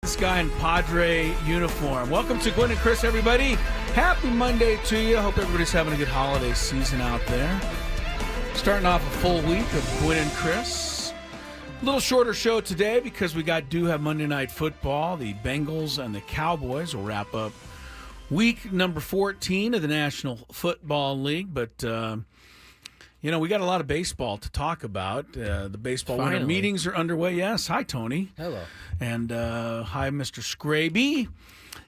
This guy in Padre uniform. Welcome to Gwynn and Chris, everybody. Happy Monday to you. Hope everybody's having a good holiday season out there. Starting off a full week of Gwynn and Chris. A little shorter show today because we do have Monday Night Football. The Bengals and the Cowboys will wrap up week number 14 of the National Football League. But, we got a lot of baseball to talk about. The baseball winter meetings are underway. Yes. Hi, Tony. Hello. And hi, Mr. Skraby.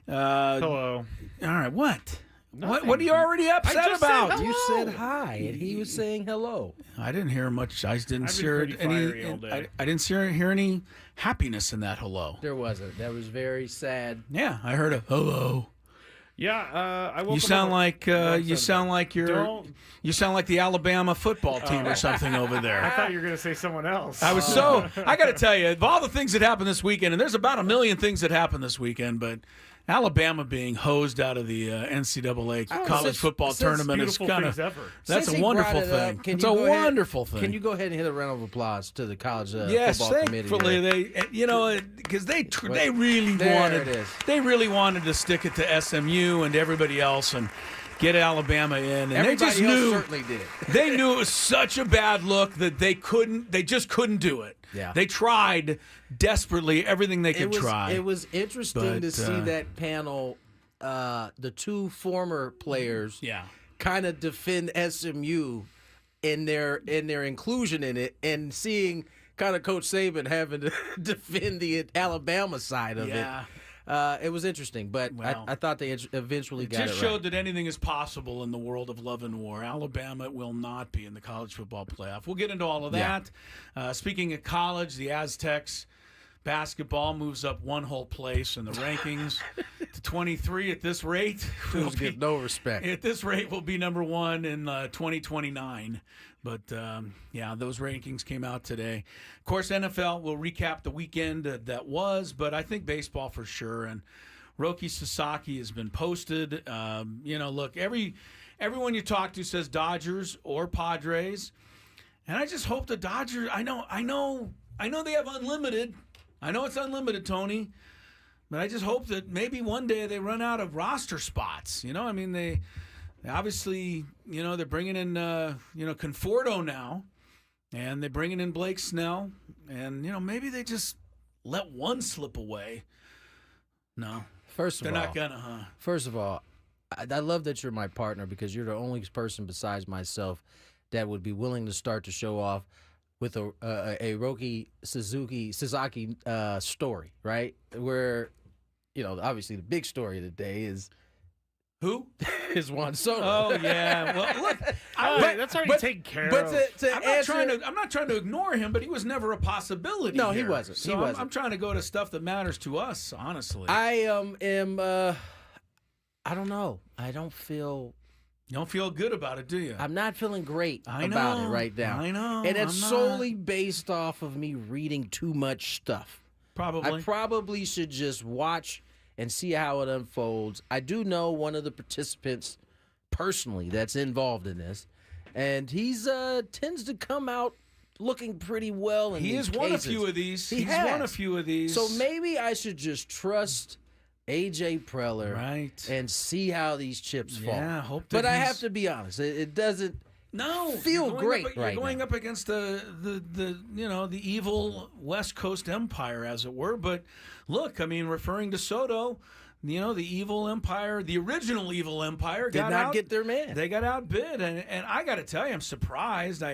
Hello. All right, what? Nothing. What are you already upset about? You said hi, and he was saying hello. I didn't hear much. I didn't I've been hear pretty fiery all any. day. I didn't hear any happiness in that hello. There wasn't. That was very sad. Yeah, I heard a hello. Yeah, I woke You sound up like you sound like you sound like the Alabama football team or something over I there. thought you were going to say someone else. I got to tell you, of all the things that happened this weekend, and there's about a million things that happened this weekend, but Alabama being hosed out of the NCAA college football tournament is kind of that's a wonderful thing. It's a wonderful thing. Can you go ahead and hit a round of applause to the college yes, football committee? Thankfully because they really wanted to stick it to SMU and everybody else and get Alabama in, and Everybody else certainly did. They knew it was such a bad look that they just couldn't do it. Yeah. They tried desperately everything they could try. It was interesting to see that panel, the two former players kind of defend SMU in their inclusion in it, and seeing kind of Coach Saban having to defend the Alabama side of it. It was interesting, but I thought they eventually got it right. It just showed that anything is possible in the world of love and war. Alabama will not be in the college football playoff. We'll get into all of that. Speaking of college, the Aztecs basketball moves up one whole place in the rankings to 23 at this rate. We'll get no respect. At this rate, we'll be number one in 2029. But, those rankings came out today. Of course, NFL will recap the weekend that was, but I think baseball for sure. And Roki Sasaki has been posted. Look, everyone you talk to says Dodgers or Padres. And I just hope the Dodgers, I know they have unlimited. I know it's unlimited, Tony. But I just hope that maybe one day they run out of roster spots. They obviously, they're bringing in, Conforto now, and they're bringing in Blake Snell, and, maybe they just let one slip away. No. They're not going to, huh? First of all, I love that you're my partner, because you're the only person besides myself that would be willing to start to show off with a Roki Sasaki story, right? Where, obviously the big story of the day is who? Is Juan Soto. Oh yeah. Well, look, that's already taken care of. I'm not trying to ignore him, but he was never a possibility. No, here. He wasn't. So he wasn't. I'm trying to go to stuff that matters to us, honestly. I I don't know. I don't feel. You don't feel good about it, do you? I'm not feeling great about it right now. I know. And it's solely based off of me reading too much stuff. Probably. I probably should just watch and see how it unfolds. I do know one of the participants personally that's involved in this, and he's tends to come out looking pretty well in these cases. He has won a few of these. He's won a few of these. So maybe I should just trust AJ Preller and see how these chips fall. Yeah, hope that but I have to be honest, it doesn't feel great right now. You're going up against the evil West Coast empire, as it were. But look, referring to Soto, the evil empire, the original evil empire, did not get their man. They got outbid, and I got to tell you, I'm surprised.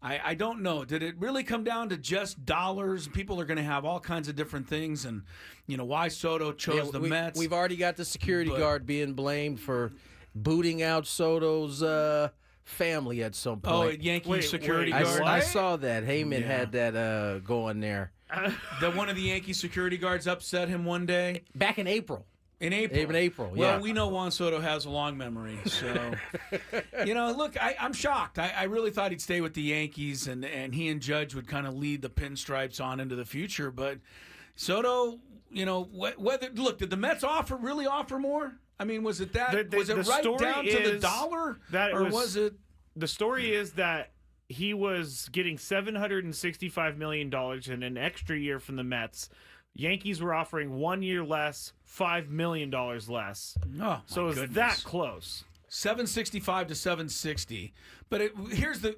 I don't know. Did it really come down to just dollars? People are going to have all kinds of different things, and why Soto chose the Mets. We've already got the security guard being blamed for booting out Soto's family at some point. Oh, Yankee security guard. I saw that. Heyman had that going there. That one of the Yankee security guards upset him one day back in April. In April, yeah. Well, we know Juan Soto has a long memory, so look, I'm shocked. I really thought he'd stay with the Yankees, and he and Judge would kind of lead the pinstripes on into the future. But Soto, did the Mets really offer more? Was it that? Was it right down to the dollar, was it? The story is that he was getting $765 million in an extra year from the Mets Yankees were offering 1 year less, $5 million less. Oh, so it's that close. 765 to 760. But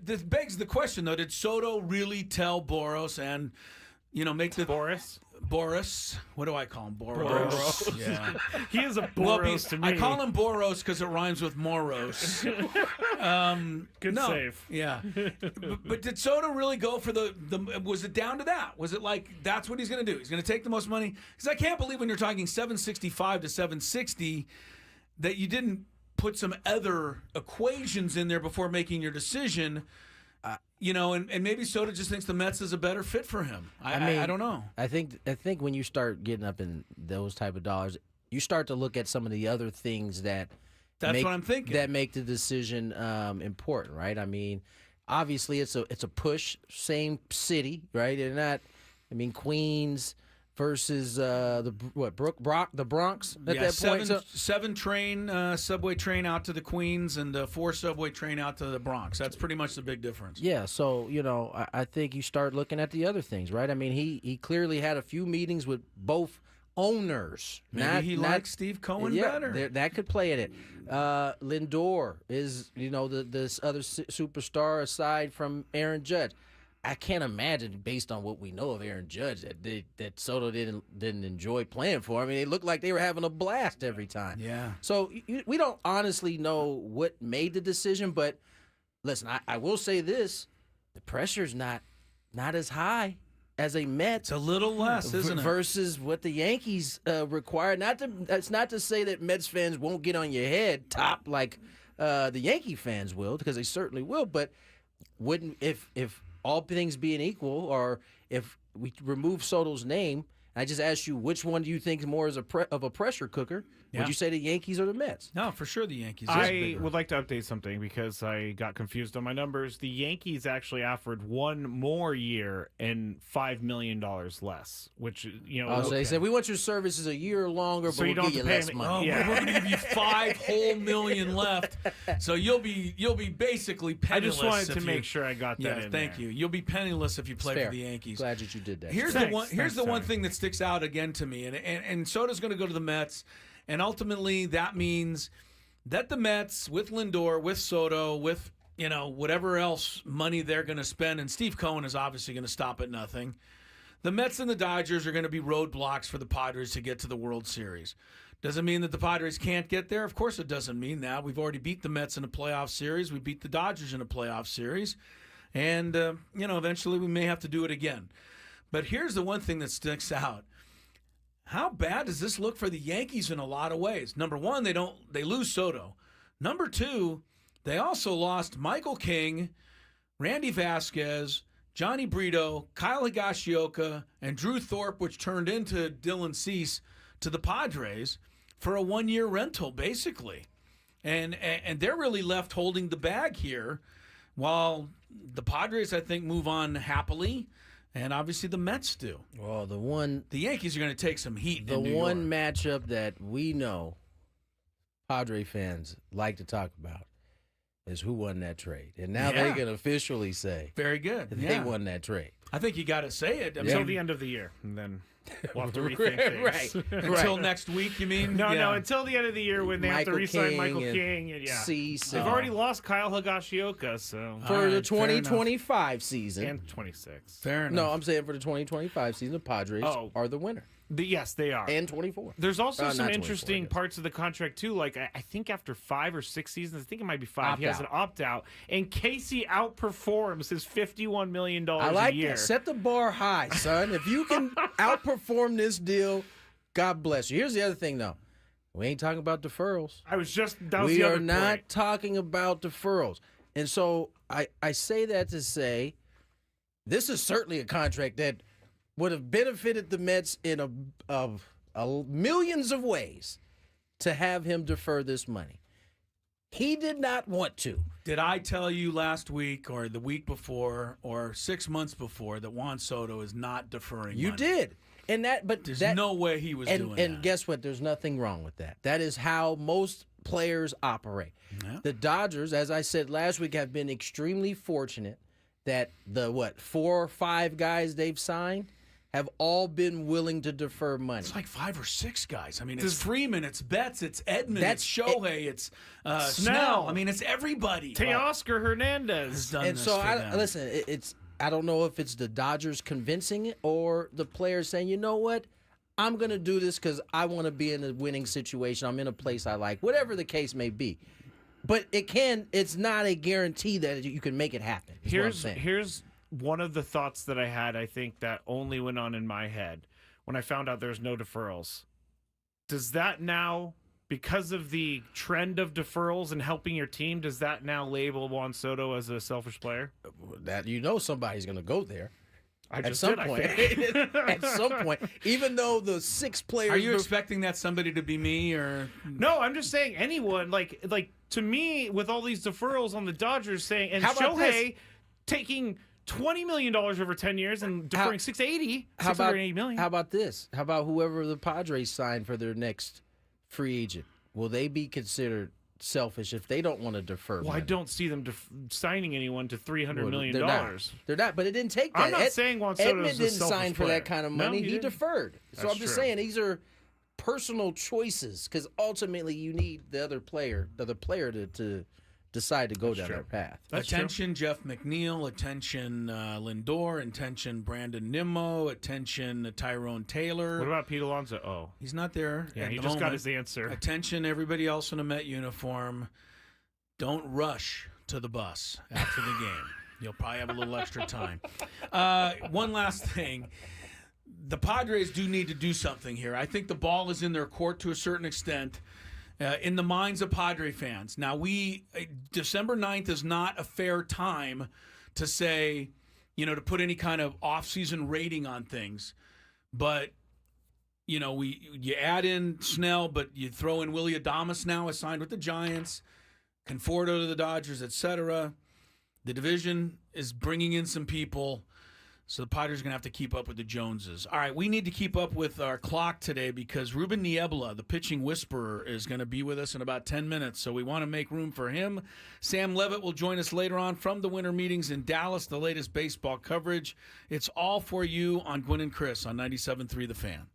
this begs the question though: did Soto really tell Boros and make the Boris? What do I call him? Boros. Yeah, he is a Boros to me. I call him Boros because it rhymes with Moros. Good save. Yeah, but did Soto really go for the? Was it down to that? Was it like that's what he's going to do? He's going to take the most money? Because I can't believe when you're talking 765 to 760 that you didn't put some other equations in there before making your decision. And maybe Soto just thinks the Mets is a better fit for him. I don't know. I think when you start getting up in those type of dollars, you start to look at some of the other things that's what I'm thinking that make the decision important, right? I mean, obviously it's a push, same city, right? They're not. I mean, Queens versus the Bronx at that point. Seven train subway train out to the Queens and 4 subway train out to the Bronx. That's pretty much the big difference. Yeah, so I think you start looking at the other things, right? I mean, he clearly had a few meetings with both owners. Maybe he likes Steve Cohen better. That could play at it. Lindor is this other superstar aside from Aaron Judge. I can't imagine, based on what we know of Aaron Judge, that Soto didn't enjoy playing for. I mean, it looked like they were having a blast every time. Yeah. So we don't honestly know what made the decision, but listen, I will say this: the pressure's not as high as a Mets. It's a little less, isn't it? Versus what the Yankees require. That's not to say that Mets fans won't get on your head top like the Yankee fans will, because they certainly will. But wouldn't if all things being equal, or if we remove Soto's name, I just asked you which one do you think more is of a pressure cooker? Yeah. Would you say the Yankees or the Mets? No, for sure the Yankees. I would like to update something because I got confused on my numbers. The Yankees actually offered 1 more year and $5 million less, which So they said we want your services a year longer, but we'll give you less money. We're going to give you $5 whole million left, so you'll be basically penniless. I just wanted to make sure I got that in thank you. You'll be penniless if you play for the Yankees. Glad that you did that. Here's the one thing that sticks out again to me, and Soto's going to go to the Mets. And ultimately, that means that the Mets, with Lindor, with Soto, with whatever else money they're going to spend, and Steve Cohen is obviously going to stop at nothing. The Mets and the Dodgers are going to be roadblocks for the Padres to get to the World Series. Doesn't mean that the Padres can't get there. Of course, it doesn't mean that. We've already beat the Mets in a playoff series. We beat the Dodgers in a playoff series, and eventually we may have to do it again. But here's the one thing that sticks out. How bad does this look for the Yankees in a lot of ways? Number one, they lose Soto. Number two, they also lost Michael King, Randy Vasquez, Johnny Brito, Kyle Higashioka, and Drew Thorpe, which turned into Dylan Cease, to the Padres for a 1-year rental, basically. And they're really left holding the bag here, while the Padres, I think, move on happily. And obviously the Mets do. Well, the Yankees are going to take some heat. The one matchup that we know Padre fans like to talk about is who won that trade. And now they can officially say very good. They won that trade. I think you got to say it until the end of the year, and then we'll have to rethink things. Until next week, you mean? No, until the end of the year when they have to re-sign Michael King. And Cease. They've already lost Kyle Higashioka, so for the 2025 season and 26. Fair enough. No, I'm saying for the 2025 season, the Padres are the winner. Yes, they are. And 24. There's also some interesting parts of the contract, too. Like, I think after 5 or 6 seasons, I think it might be 5, he has an opt-out. And Casey outperforms his $51 million I like a year. That. Set the bar high, son. If you can outperform this deal, God bless you. Here's the other thing, though. We ain't talking about deferrals. We are not talking about deferrals. And so I say that to say this is certainly a contract that would have benefited the Mets in millions of ways to have him defer this money. He did not want to. Did I tell you last week or the week before or 6 months before that Juan Soto is not deferring You money? did. But there's no way he was doing that. And guess what? There's nothing wrong with that. That is how most players operate. Yeah. The Dodgers, as I said last week, have been extremely fortunate that the 4 or 5 guys they've signed have all been willing to defer money. It's like 5 or 6 guys. I mean, it's Freeman, it's Betts, it's Edman, it's Shohei, it's Snell. I mean, it's everybody. Teoscar Hernandez has done and this so, for them. listen, I don't know if it's the Dodgers convincing it or the players saying, you know what, I'm going to do this because I want to be in a winning situation. I'm in a place I like, whatever the case may be. But it's not a guarantee that you can make it happen. Here's one of the thoughts that I had, I think, that only went on in my head when I found out there's no deferrals. Does that now, because of the trend of deferrals and helping your team, does that now label Juan Soto as a selfish player? That somebody's going to go there. At some point, even though the 6 players. Are you expecting that somebody to be me or? No, I'm just saying anyone. Like to me, with all these deferrals on the Dodgers saying and Shohei taking $20 million over 10 years and deferring $680 million. How about this? How about whoever the Padres sign for their next free agent? Will they be considered selfish if they don't want to defer? Well, money? I don't see them signing anyone to $300 million. They're not, but it didn't take that. I'm not saying Juan Soto Edman didn't sign for that kind of money. No, he deferred. So I'm just saying these are personal choices because ultimately you need the other player to decide to go down that path. Attention, Jeff McNeil. Attention, Lindor. Attention, Brandon Nimmo. Attention, Tyrone Taylor. What about Pete Alonso? Oh, he's not there. Yeah, he just got his answer. Attention, everybody else in a Met uniform. Don't rush to the bus after the game. You'll probably have a little extra time. One last thing. The Padres do need to do something here. I think the ball is in their court to a certain extent. In the minds of Padre fans. Now, December 9th is not a fair time to say, to put any kind of off-season rating on things. But, you add in Snell, but you throw in Willy Adames now, signed with the Giants, Conforto to the Dodgers, etc. The division is bringing in some people. So the Padres are going to have to keep up with the Joneses. All right, we need to keep up with our clock today because Ruben Niebla, the pitching whisperer, is going to be with us in about 10 minutes. So we want to make room for him. Sam Levitt will join us later on from the winter meetings in Dallas, the latest baseball coverage. It's all for you on Gwynn and Chris on 97.3 The Fan.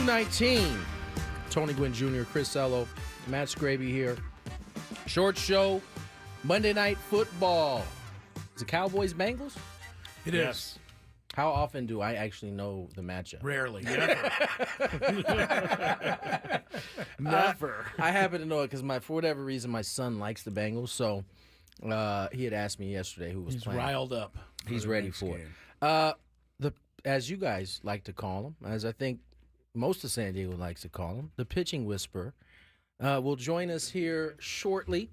219. Tony Gwynn Jr., Chris Ello, Matt Skraby here. Short show, Monday Night Football. Is it Cowboys-Bengals? It is. How often do I actually know the matchup? Rarely. Never. Never. I happen to know it because for whatever reason, my son likes the Bengals. So he had asked me yesterday who was playing. He's riled up. He's ready for it. As you guys like to call him, as I think most of San Diego likes to call him, the pitching whisperer, will join us here shortly.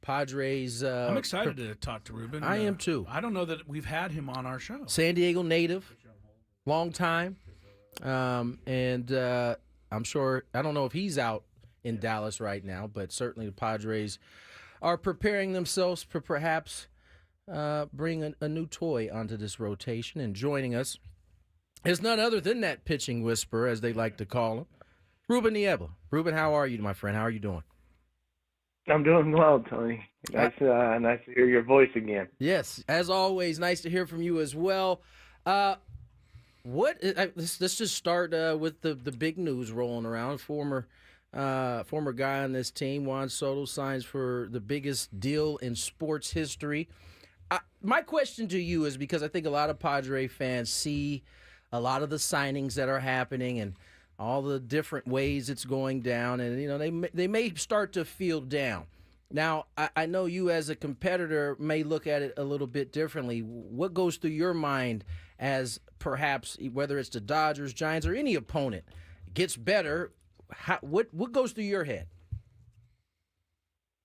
Padres. I'm excited to talk to Ruben. I am too. I don't know that we've had him on our show. San Diego native, long time, and I'm sure. I don't know if he's out in Dallas right now, but certainly the Padres are preparing themselves to perhaps bring a new toy onto this rotation. And joining us is none other than that pitching whisperer, as they like to call him, Ruben Niebla. Ruben, how are you, my friend? How are you doing? I'm doing well, Tony. Nice to hear your voice again. Yes, as always, nice to hear from you as well. Let's just start with the big news rolling around. Former guy on this team, Juan Soto, signs for the biggest deal in sports history. My question to you is, because I think a lot of Padre fans see a lot of the signings that are happening and all the different ways it's going down, and they may start to feel down. Now, I know you as a competitor may look at it a little bit differently. What goes through your mind as perhaps, whether it's the Dodgers, Giants, or any opponent, gets better? What goes through your head?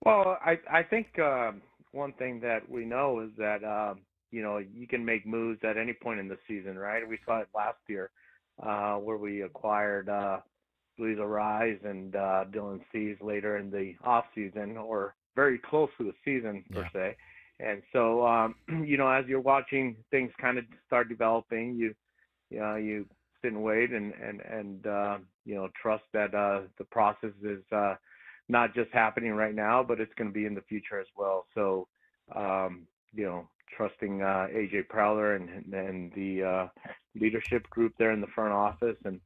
Well, I think one thing that we know is that you can make moves at any point in the season, right? We saw it last year where we acquired Luis Arraez and Dylan Cease later in the off season, or very close to the season per se. And so as you're watching things kind of start developing, you sit and wait and trust that the process is not just happening right now, but it's going to be in the future as well. So trusting AJ Prowler and the leadership group there in the front office, and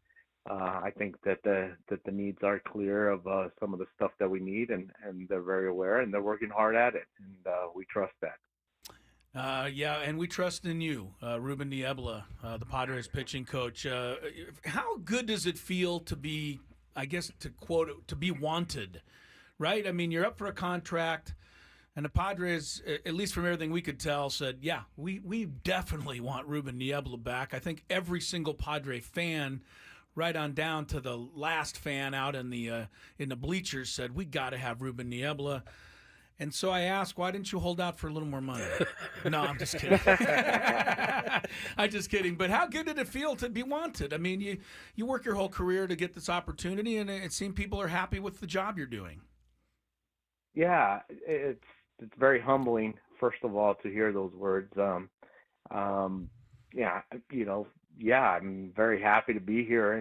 I think that the needs are clear of some of the stuff that we need, and they're very aware, and they're working hard at it, and we trust that. And we trust in you, Ruben Niebla, the Padres pitching coach. How good does it feel to be, I guess, to quote, to be wanted, right? I mean, you're up for a contract, and the Padres, at least from everything we could tell, said, yeah, we definitely want Ruben Niebla back. I think every single Padre fan, right on down to the last fan out in the bleachers, said, we got to have Ruben Niebla. And so I asked, why didn't you hold out for a little more money? No, I'm just kidding. I'm just kidding. But how good did it feel to be wanted? I mean, you work your whole career to get this opportunity, and it seems people are happy with the job you're doing. Yeah, it's very humbling, first of all, to hear those words. I'm very happy to be here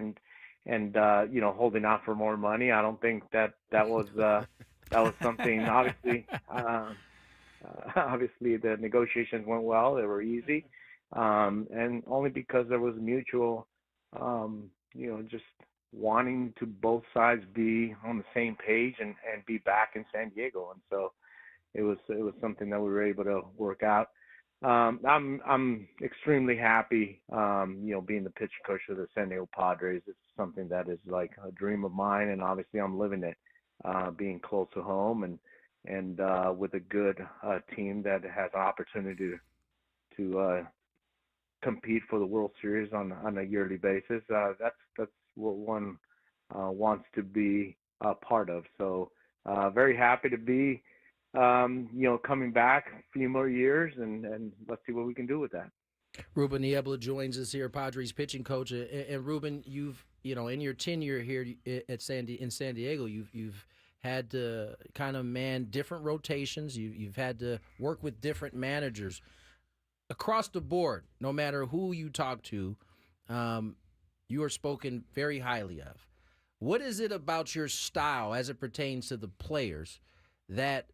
and holding out for more money. I don't think that was something. Obviously the negotiations went well. They were easy, and only because there was mutual, just wanting to both sides be on the same page and be back in San Diego. And so it was something that we were able to work out. I'm extremely happy, being the pitching coach of the San Diego Padres. It's something that is like a dream of mine, and obviously I'm living it, being close to home and with a good team that has an opportunity to compete for the World Series on a yearly basis. That's what one wants to be a part of. So very happy to be coming back a few more years, and let's see what we can do with that. Ruben Niebla joins us here, Padres pitching coach. And Ruben, you've in your tenure here at in San Diego, you've had to kind of man different rotations. You've had to work with different managers across the board. No matter who you talk to, you are spoken very highly of. What is it about your style as it pertains to the players that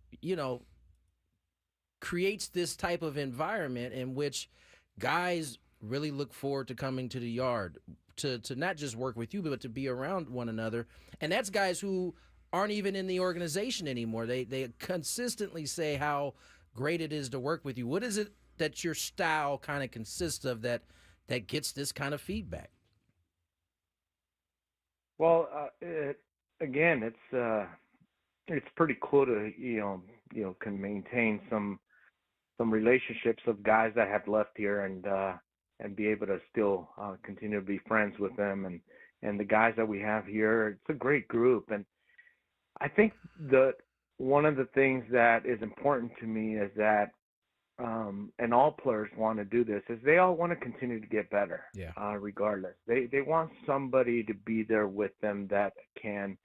creates this type of environment in which guys really look forward to coming to the yard? to not just work with you, but to be around one another. And that's guys who aren't even in the organization anymore. They consistently say how great it is to work with you. What is it that your style kind of consists of that gets this kind of feedback? Well, again, it's pretty cool to can maintain some relationships of guys that have left here and be able to still continue to be friends with them and the guys that we have here. It's a great group, and I think that one of the things that is important to me is that and all players want to do this, is they all want to continue to get better. Yeah. Regardless. They want somebody to be there with them that can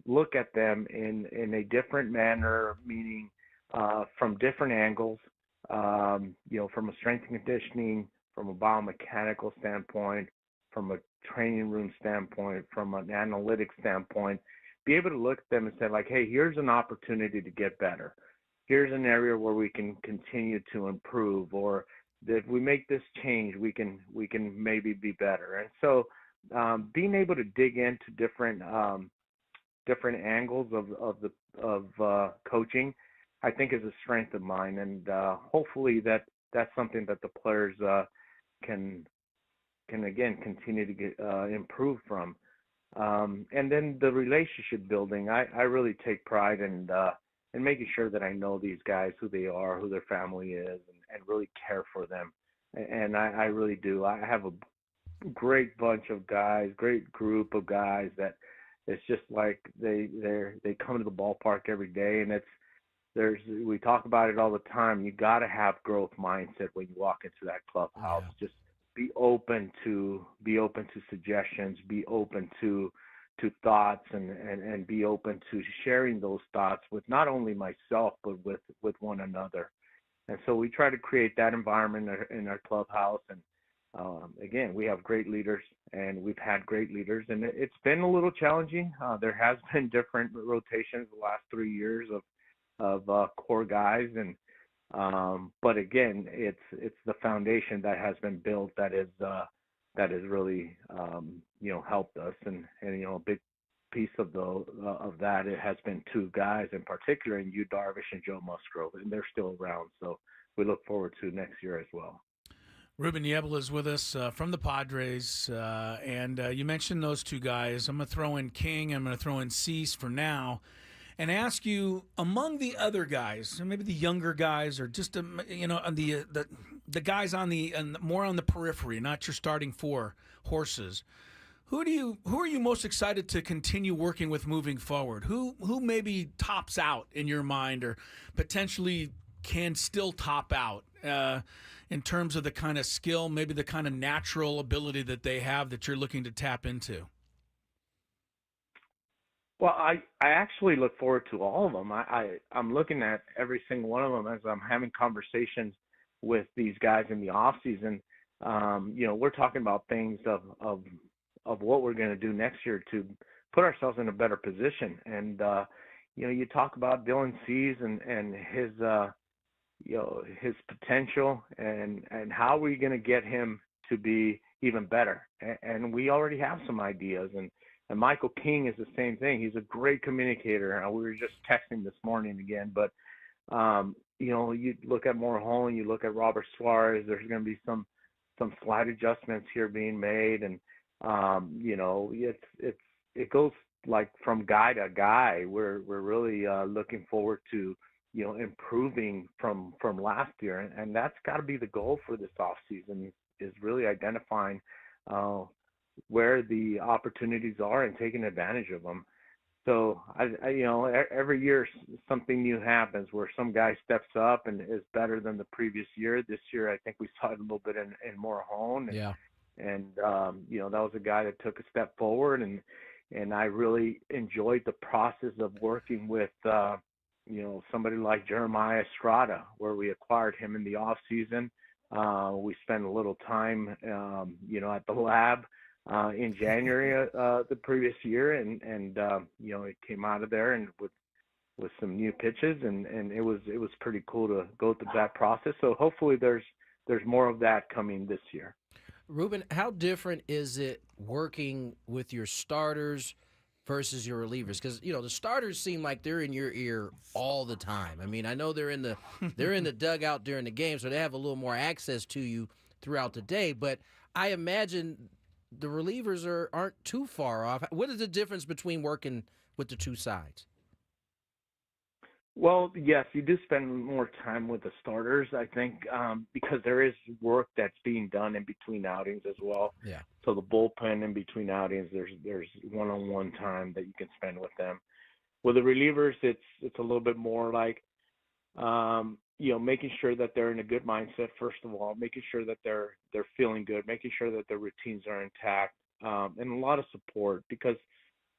look at them in a different manner, meaning from different angles, from a strength and conditioning, from a biomechanical standpoint, from a training room standpoint, from an analytics standpoint, be able to look at them and say, like, hey, here's an opportunity to get better. Here's an area where we can continue to improve, or if we make this change, we can maybe be better. And so being able to dig into different angles of coaching, I think is a strength of mine. And hopefully that's something that the players can again continue to get improve from. And then the relationship building, I really take pride in making sure that I know these guys, who they are, who their family is, and really care for them. And I really do. I have a great bunch of guys, great group of guys that it's just like they come to the ballpark every day, and we talk about it all the time. You got to have growth mindset when you walk into that clubhouse. Yeah. Just be open to suggestions, be open to thoughts, and be open to sharing those thoughts with not only myself but with one another. And so we try to create that environment in our clubhouse. And again, we have great leaders, and we've had great leaders, and it's been a little challenging. There has been different rotations the last 3 years of core guys, and but again, it's the foundation that has been built that is really helped us, and a big piece of that, it has been two guys in particular, in Yu Darvish and Joe Musgrove, and they're still around, so we look forward to next year as well. Ruben Niebla is with us from the Padres, and you mentioned those two guys. I'm going to throw in King, I'm going to throw in Cease for now, and ask you, among the other guys, maybe the younger guys, or just on the guys more on the periphery, not your starting four horses, who are you most excited to continue working with moving forward? Who maybe tops out in your mind, or potentially can still top out in terms of the kind of skill, maybe the kind of natural ability that they have that you're looking to tap into? Well, I actually look forward to all of them. I'm looking at every single one of them as I'm having conversations with these guys in the off season. We're talking about things of what we're going to do next year to put ourselves in a better position. And you talk about Dylan Cease and his potential, and how are we going to get him to be even better. And we already have some ideas. And Michael King is the same thing. He's a great communicator. We were just texting this morning again. But, you look at Morejon, you look at Robert Suarez, there's going to be some slight adjustments here being made. And, it goes like from guy to guy. We're really looking forward to, improving from last year. And that's got to be the goal for this offseason, is really identifying where the opportunities are and taking advantage of them. So every year something new happens where some guy steps up and is better than the previous year. This year, I think we saw it a little bit in Morejon. Yeah. And that was a guy that took a step forward, and I really enjoyed the process of working with somebody like Jeremiah Estrada, where we acquired him in the off season. We spent a little time at the lab in January the previous year, and it came out of there and with some new pitches, and it was pretty cool to go through that process. So hopefully there's more of that coming this year. Ruben, how different is it working with your starters versus your relievers? Because the starters seem like they're in your ear all the time. I mean, I know they're in the dugout during the game, so they have a little more access to you throughout the day. But I imagine the relievers aren't too far off. What is the difference between working with the two sides? Well, yes, you do spend more time with the starters, I think, because there is work that's being done in between outings as well. Yeah. So the bullpen in between outings, there's one-on-one time that you can spend with them. With the relievers, it's a little bit more like, making sure that they're in a good mindset first of all, making sure that they're feeling good, making sure that their routines are intact, and a lot of support because.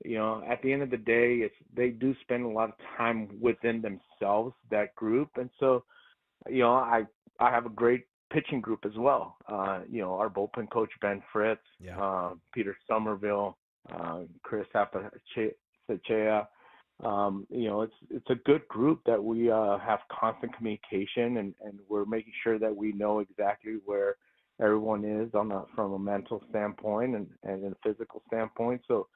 At the end of the day, they do spend a lot of time within themselves, that group. And so, I have a great pitching group as well. Our bullpen coach, Ben Fritz, Peter Somerville, Chris Sachea. It's a good group that we have constant communication and we're making sure that we know exactly where everyone is from a mental standpoint and a physical standpoint. So,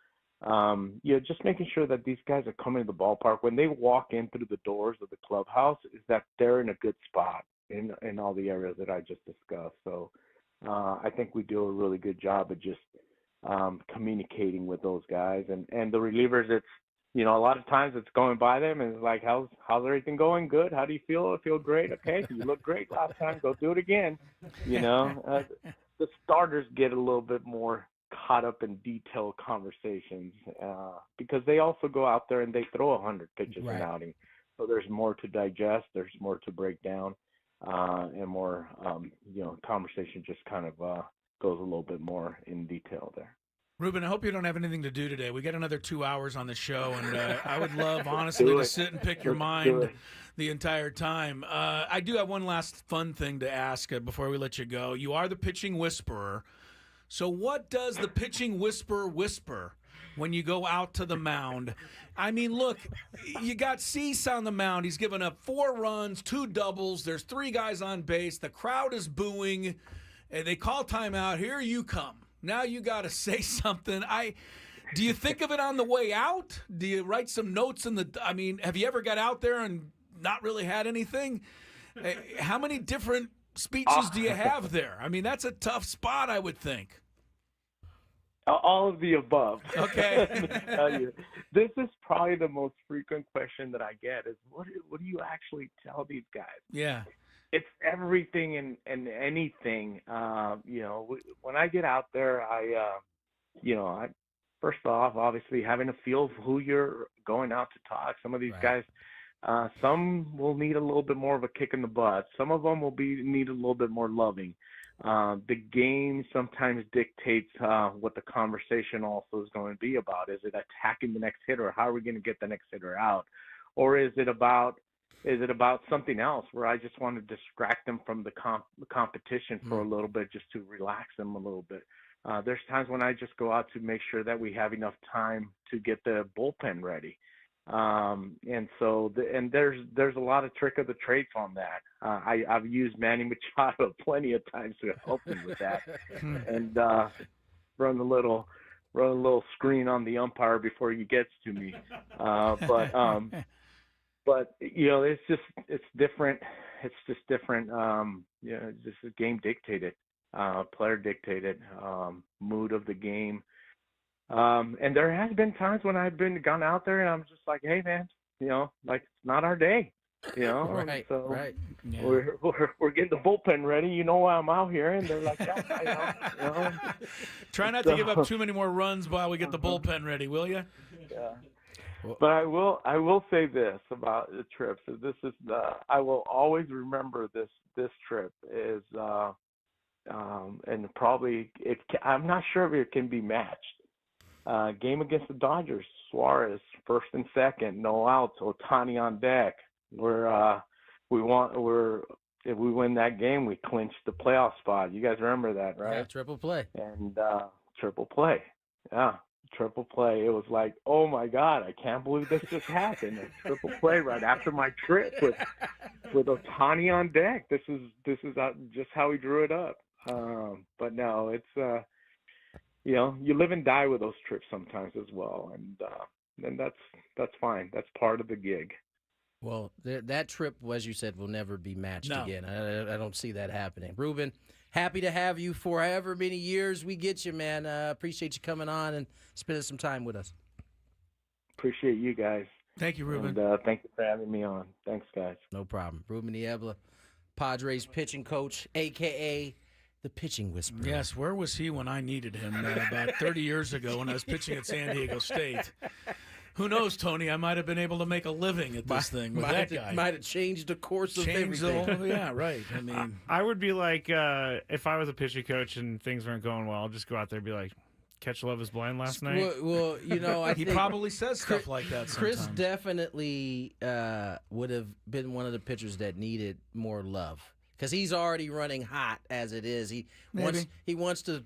just making sure that these guys are coming to the ballpark when they walk in through the doors of the clubhouse is that they're in a good spot in all the areas that I just discussed. So I think we do a really good job of just communicating with those guys and the relievers. It's a lot of times it's going by them and it's like how's everything going? Good. How do you feel? I feel great. Okay, you look great last time. Go do it again. The starters get a little bit more caught up in detailed conversations because they also go out there and they throw 100 pitches an outing. So there's more to digest, there's more to break down, and more, conversation just kind of goes a little bit more in detail there. Ruben, I hope you don't have anything to do today. We got another 2 hours on the show, and I would love, honestly, to sit and pick your mind the entire time. I do have one last fun thing to ask before we let you go. You are the pitching whisperer. So what does the pitching whisper when you go out to the mound? I mean, look, you got Cease on the mound. He's given up 4 runs, 2 doubles. There's 3 guys on base. The crowd is booing. And they call timeout. Here you come. Now you got to say something. Do you think of it on the way out? Do you write some notes have you ever got out there and not really had anything? How many different speeches do you have there? I mean, that's a tough spot, I would think. All of the above. Okay. Let me tell you, this is probably the most frequent question that I get is, what do you actually tell these guys? Yeah. It's everything and anything. When I get out there, I first off, obviously having a feel of who you're going out to talk. Some of these guys, some will need a little bit more of a kick in the butt. Some of them will need a little bit more loving. The game sometimes dictates what the conversation also is going to be about. Is it attacking the next hitter? How are we going to get the next hitter out? Or is it about something else where I just want to distract them from the competition for a little bit, just to relax them a little bit? There's times when I just go out to make sure that we have enough time to get the bullpen ready. And there's a lot of trick of the trades on that. I've used Manny Machado plenty of times to help me with that, and run a little screen on the umpire before he gets to me. But it's different. It's just different. This is game dictated, player dictated, mood of the game. And there has been times when I've gone out there and I'm just like, hey man, it's not our day, Right. So right. Yeah. we're getting the bullpen ready. You know why I'm out here? And they're like, yeah, Try not to give up too many more runs while we get the bullpen ready, will you? Yeah. But I will say this about the trip. So this is I will always remember this trip is and probably I'm not sure if it can be matched. Game against the Dodgers, Suarez first and second, no outs, Ohtani on deck. If we win that game, we clinch the playoff spot. You guys remember that, right? Yeah, triple play. And triple play. Yeah, triple play. It was like, oh my God, I can't believe this just happened. A triple play right after my trip with Ohtani on deck. This is just how we drew it up. But no, it's you live and die with those trips sometimes as well, and that's fine. That's part of the gig. Well, that trip, as you said, will never be matched again. I don't see that happening. Ruben, happy to have you for however many years we get you, man. Appreciate you coming on and spending some time with us. Appreciate you guys. Thank you, Ruben. And thank you for having me on. Thanks, guys. No problem. Ruben Niebla, Padres pitching coach, a.k.a. the pitching whisperer. Yes, where was he when I needed him about 30 years ago when I was pitching at San Diego State? Who knows, Tony? I might have been able to make a living at this thing with that guy. Might have changed the course of everything. Yeah, right. I mean, I would be like, if I was a pitching coach and things weren't going well, I'll just go out there and be like, Catch Love is Blind last night? Well, I he think probably says stuff like that sometimes. Chris definitely would have been one of the pitchers that needed more love. Because he's already running hot as it is. He wants to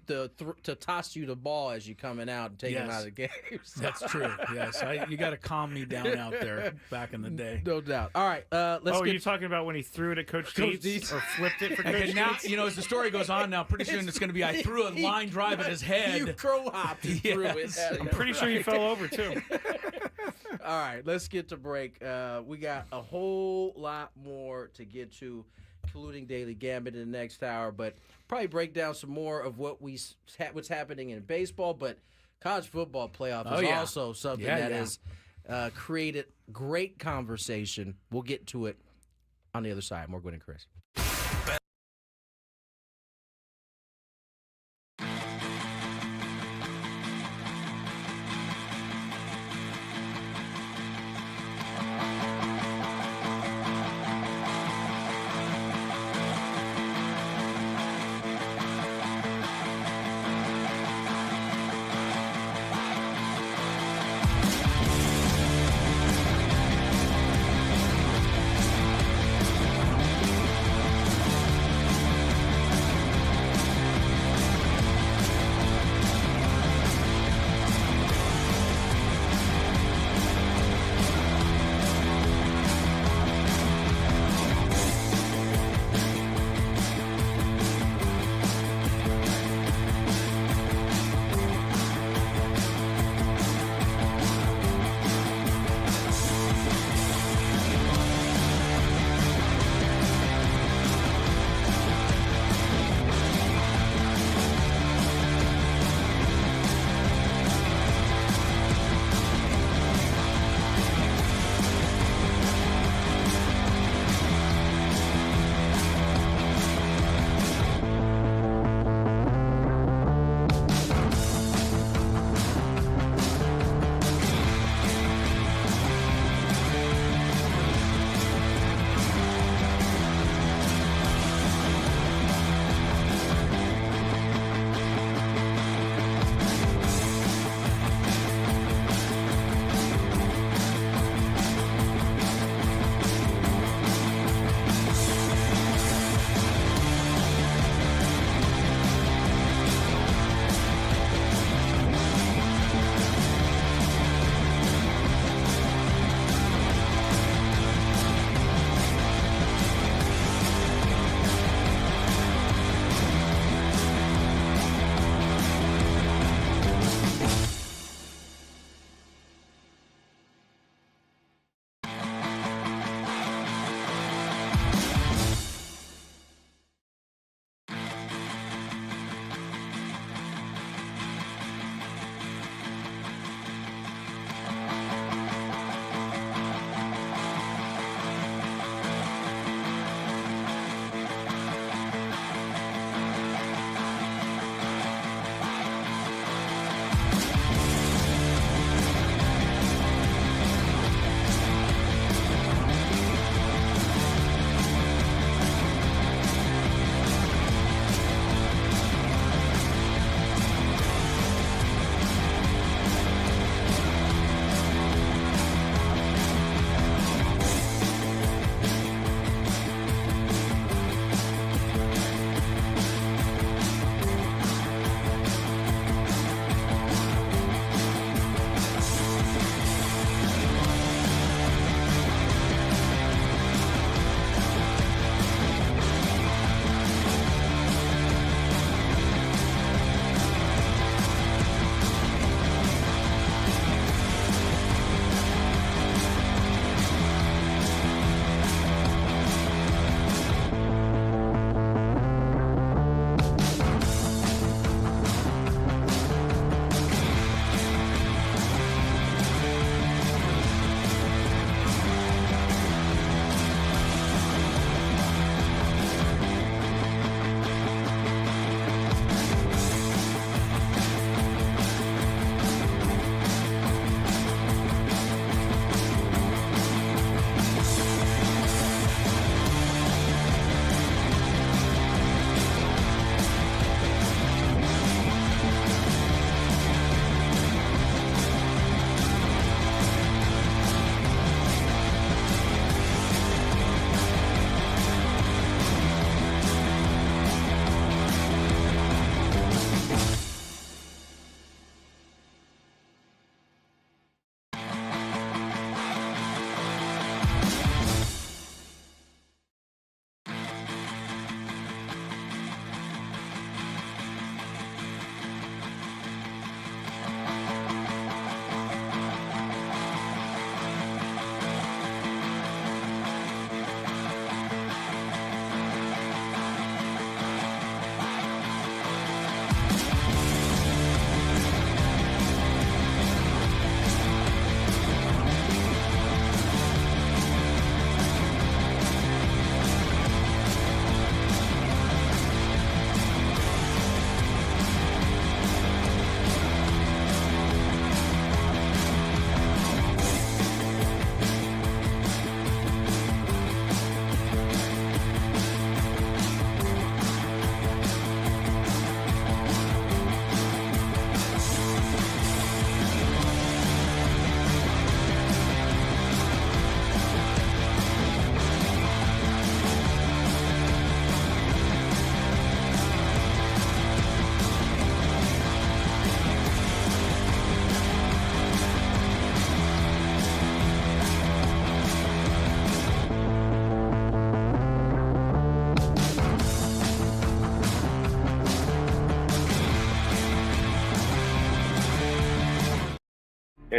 toss you the ball as you're coming out and take him out of the game. That's true. Yes, you got to calm me down out there back in the day. No doubt. All right, let's. Are you talking about when he threw it at Coach Dietz or flipped it for Coach Dietz? Now, as the story goes on, now pretty soon it's going to be I threw a line drive at his head. You crow hopped and threw it. I'm pretty sure he fell over too. All right, let's get to break. We got a whole lot more to get to, including Daily Gambit in the next hour, but probably break down some more of what's happening in baseball. But college football playoff is also something that has created great conversation. We'll get to it on the other side. More Gwynn and Chris.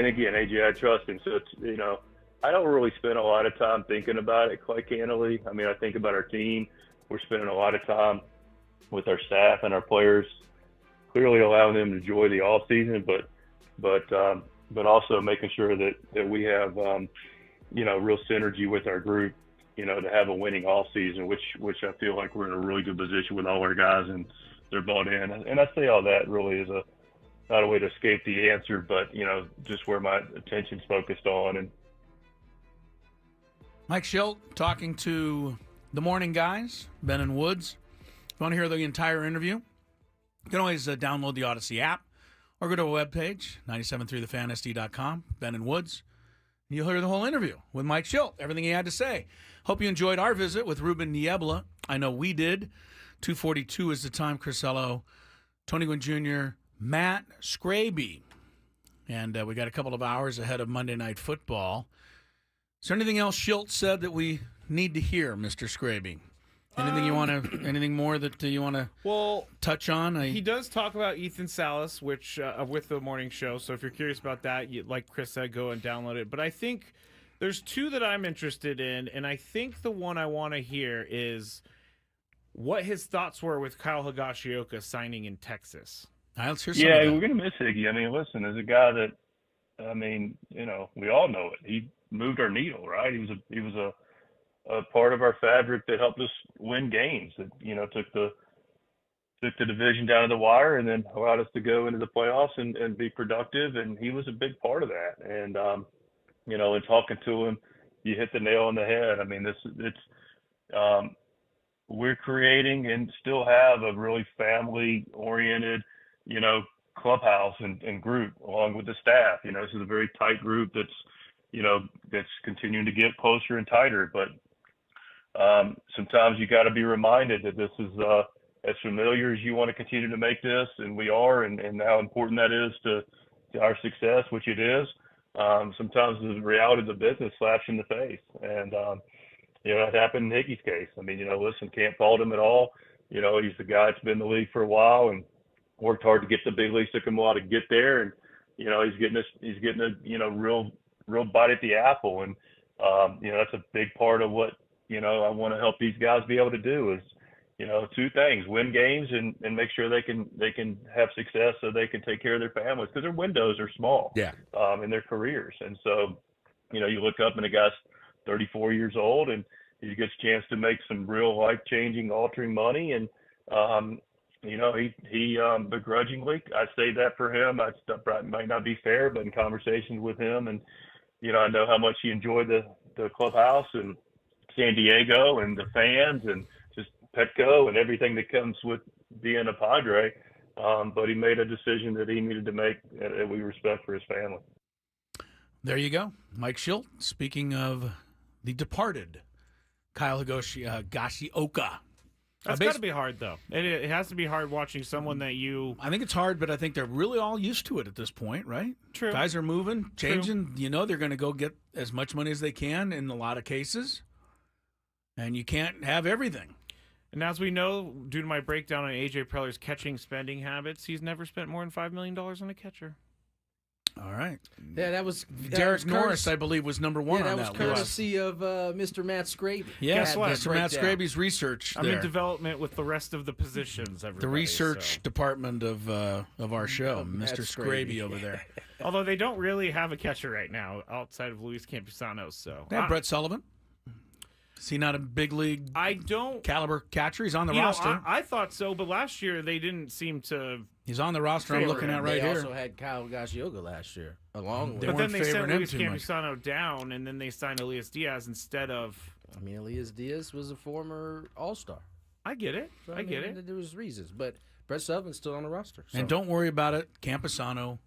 and again, AJ, I trust him. So it's, I don't really spend a lot of time thinking about it, quite candidly. I mean, I think about our team. We're spending a lot of time with our staff and our players, clearly allowing them to enjoy the off season, but also making sure that we have, real synergy with our group, to have a winning off season, which I feel like we're in a really good position with all our guys and they're bought in. And I say all that really is not a way to escape the answer, but, just where my attention's focused on. And Mike Schilt talking to the morning guys, Ben and Woods. If you want to hear the entire interview, you can always download the Odyssey app or go to our webpage, 973thefansd.com, Ben and Woods. And you'll hear the whole interview with Mike Schilt, everything he had to say. Hope you enjoyed our visit with Ruben Niebla. I know we did. 2:42 is the time, Crisello, Tony Gwynn Jr., Matt Skraby. And we got a couple of hours ahead of Monday Night Football. Is there anything else Schilt said that we need to hear, Mr. Skraby? Anything more that you want to touch on? He does talk about Ethan Salas, which with the morning show. So if you're curious about that, like Chris said, go and download it. But I think there's two that I'm interested in, and I think the one I want to hear is what his thoughts were with Kyle Higashioka signing in Texas. Let's hear some of that. We're going to miss Higgy. I mean, listen, as a guy that, we all know it. He moved our needle, right? He was a part of our fabric that helped us win games. That took the division down to the wire, and then allowed us to go into the playoffs and be productive. And he was a big part of that. And in talking to him, you hit the nail on the head. I mean, we're creating and still have a really family-oriented, clubhouse and group along with the staff. This is a very tight group that's continuing to get closer and tighter. But sometimes you got to be reminded that this is as familiar as you want to continue to make this, and we are, and how important that is to our success, which it is. Sometimes the reality of the business slaps you in the face, and that happened in Higgy's case. I mean, listen, can't fault him at all. He's the guy that's been in the league for a while and worked hard to get the big leagues. Took him a while to get there, and he's getting a real bite at the apple, and that's a big part of what I want to help these guys be able to do is two things: win games and make sure they can have success so they can take care of their families, because their windows are small in their careers. And so you look up and a guy's 34 years old and he gets a chance to make some real life-changing, altering money, and he begrudgingly, I say that for him. It might not be fair, but in conversations with him, and I know how much he enjoyed the clubhouse and San Diego and the fans and just Petco and everything that comes with being a Padre. But he made a decision that he needed to make that we respect for his family. There you go. Mike Schilt, speaking of the departed Kyle Higashioka. That's got to be hard, though. It has to be hard watching someone that you... I think it's hard, but I think they're really all used to it at this point, right? True. Guys are moving, changing. True. They're going to go get as much money as they can in a lot of cases, and you can't have everything. And as we know, due to my breakdown on A.J. Preller's catching spending habits, he's never spent more than $5 million on a catcher. All right. Yeah, that was Derek Norris, I believe, was number one on that list. That was courtesy of Mr. Matt Skraby. Yeah, guess what? Mr. Matt Skraby's research. I'm in development with the rest of the positions. The research department of our show, Mr. Skraby over there. Although they don't really have a catcher right now outside of Luis Campusano. So Brett Sullivan. Is he not a big league caliber catcher? He's on the roster. I thought so, but last year they didn't seem to. He's on the roster I'm looking at right here. They also had Kyle Higashioka last year, along with. But then they sent Luis Campusano down, and then they signed Elias Diaz instead of. I mean, Elias Diaz was a former All-Star. I get it. So, I get it. There was reasons, but Brett Sullivan's still on the roster. So. And don't worry about it. Campusano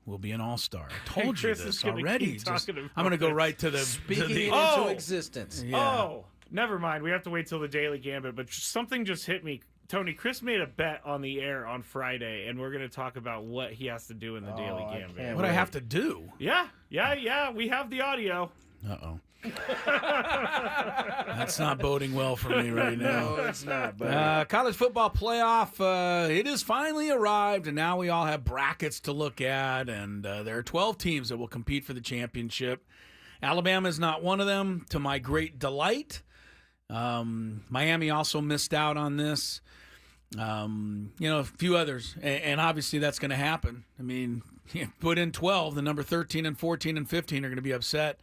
will be an all-star. I told you this already. I'm going to go right to the speaking it into existence. Yeah. Oh, never mind. We have to wait till the Daily Gambit. But something just hit me. Tony, Chris made a bet on the air on Friday, and we're going to talk about what he has to do in the Daily Gambit. What I have to do? Yeah. We have the audio. Uh-oh. That's not boding well for me right now. No, it's not. But College football playoff, it has finally arrived, and now we all have brackets to look at, and there are 12 teams that will compete for the championship. Alabama is not one of them, to my great delight. Miami also missed out on this. A few others, and obviously that's going to happen. I mean, put in 12, the number 13 and 14 and 15 are going to be upset.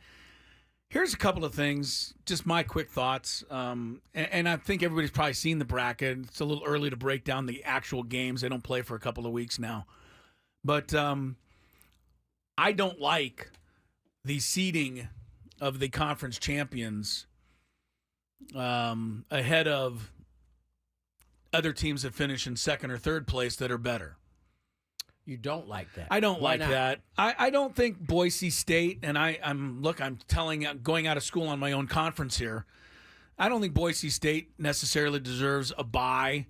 Here's a couple of things, just my quick thoughts. And I think everybody's probably seen the bracket. It's a little early to break down the actual games. They don't play for a couple of weeks now. But I don't like the seeding of the conference champions ahead of other teams that finish in second or third place that are better. you don't like that. I don't Why like not? that. I don't think Boise State, and I'm going out of school on my own conference here. I don't think Boise State necessarily deserves a bye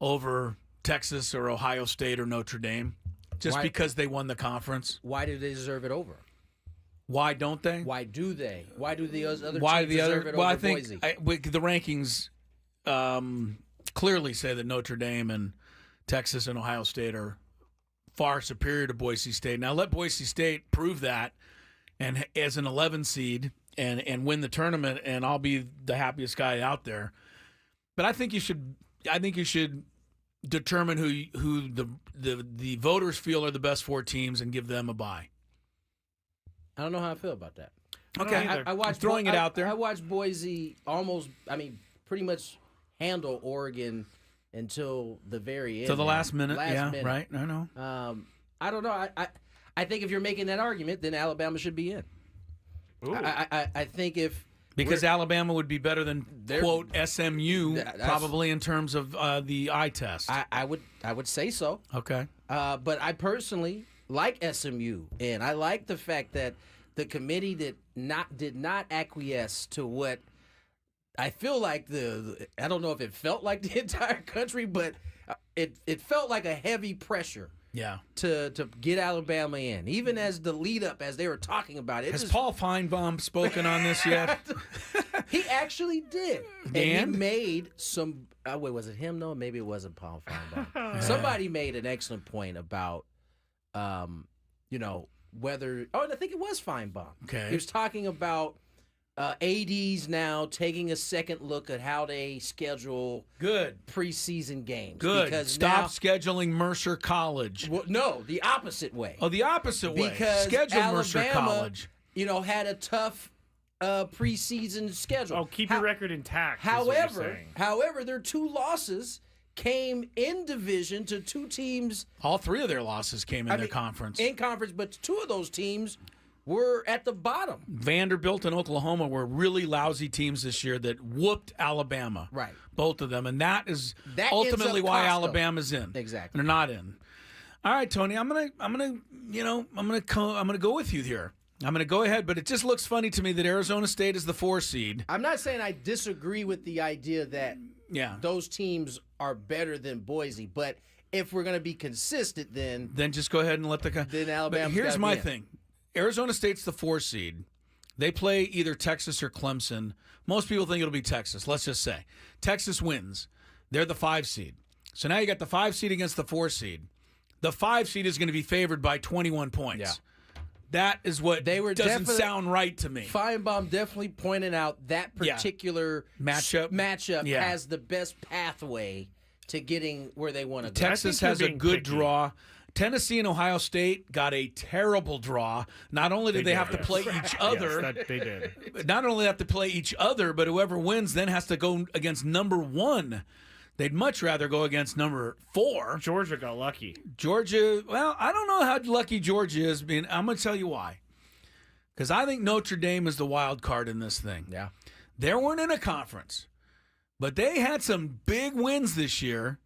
over Texas or Ohio State or Notre Dame just because they won the conference. Why do they deserve it over? Why don't they? Why do they? Why do the other teams Well, deserve it over I think Boise? the rankings clearly say that Notre Dame and Texas and Ohio State are far superior to Boise State. Now let Boise State prove that, and as an 11 seed and win the tournament, and I'll be the happiest guy out there. But I think you should determine who the voters feel are the best four teams and give them a bye. I don't know how I feel about that. Okay, I watched throwing it out there. I watched Boise pretty much handle Oregon until the very end. To the last minute, minute. Right. I know. I don't know. I think if you're making that argument, then Alabama should be in. I think because Alabama would be better than quote SMU probably in terms of the eye test. I would say so. Okay. But I personally like SMU, and I like the fact that the committee did not acquiesce to what I feel like I don't know if it felt like the entire country, but it felt like a heavy pressure. Yeah. To get Alabama in, even as the lead up, as they were talking about it. Has Paul Feinbaum spoken on this yet? He actually did. And he made some. Wait, was it him? No, maybe it wasn't Paul Feinbaum. Somebody made an excellent point about, whether. Oh, I think it was Feinbaum. Okay. He was talking about ADs now taking a second look at how they schedule preseason games. Good. Because Stop scheduling Mercer College. Well, no, the opposite way. Oh, the opposite way. Because Schedule Alabama, Mercer College. Had a tough preseason schedule. Oh, keep your record intact. However, their two losses came in division to two teams. All three of their losses came in their conference. In conference, but two of those teams were at the bottom. Vanderbilt and Oklahoma were really lousy teams this year that whooped Alabama. Right. Both of them. And that is ultimately why Alabama's in. Exactly. They're not in. All right, Tony, I'm gonna go with you here. I'm gonna go ahead, but it just looks funny to me that Arizona State is the 4 seed. I'm not saying I disagree with the idea that those teams are better than Boise, but if we're gonna be consistent, then just go ahead and let then Alabama. Here's my thing. Arizona State's the 4 seed. They play either Texas or Clemson. Most people think it'll be Texas. Let's just say Texas wins. They're the 5 seed. So now you got the 5 seed against the 4 seed. The 5 seed is going to be favored by 21 points. Yeah. That is what doesn't sound right to me. Feinbaum definitely pointed out that particular matchup has the best pathway to getting where they want to go. Texas has a good draw. Tennessee and Ohio State got a terrible draw. Not only did they have to play each other, they did. Not only have to play each other, but whoever wins then has to go against number 1. They'd much rather go against number 4. Georgia got lucky. Georgia, well, I don't know how lucky Georgia is. I'm going to tell you why. Because I think Notre Dame is the wild card in this thing. Yeah. They weren't in a conference, but they had some big wins this year.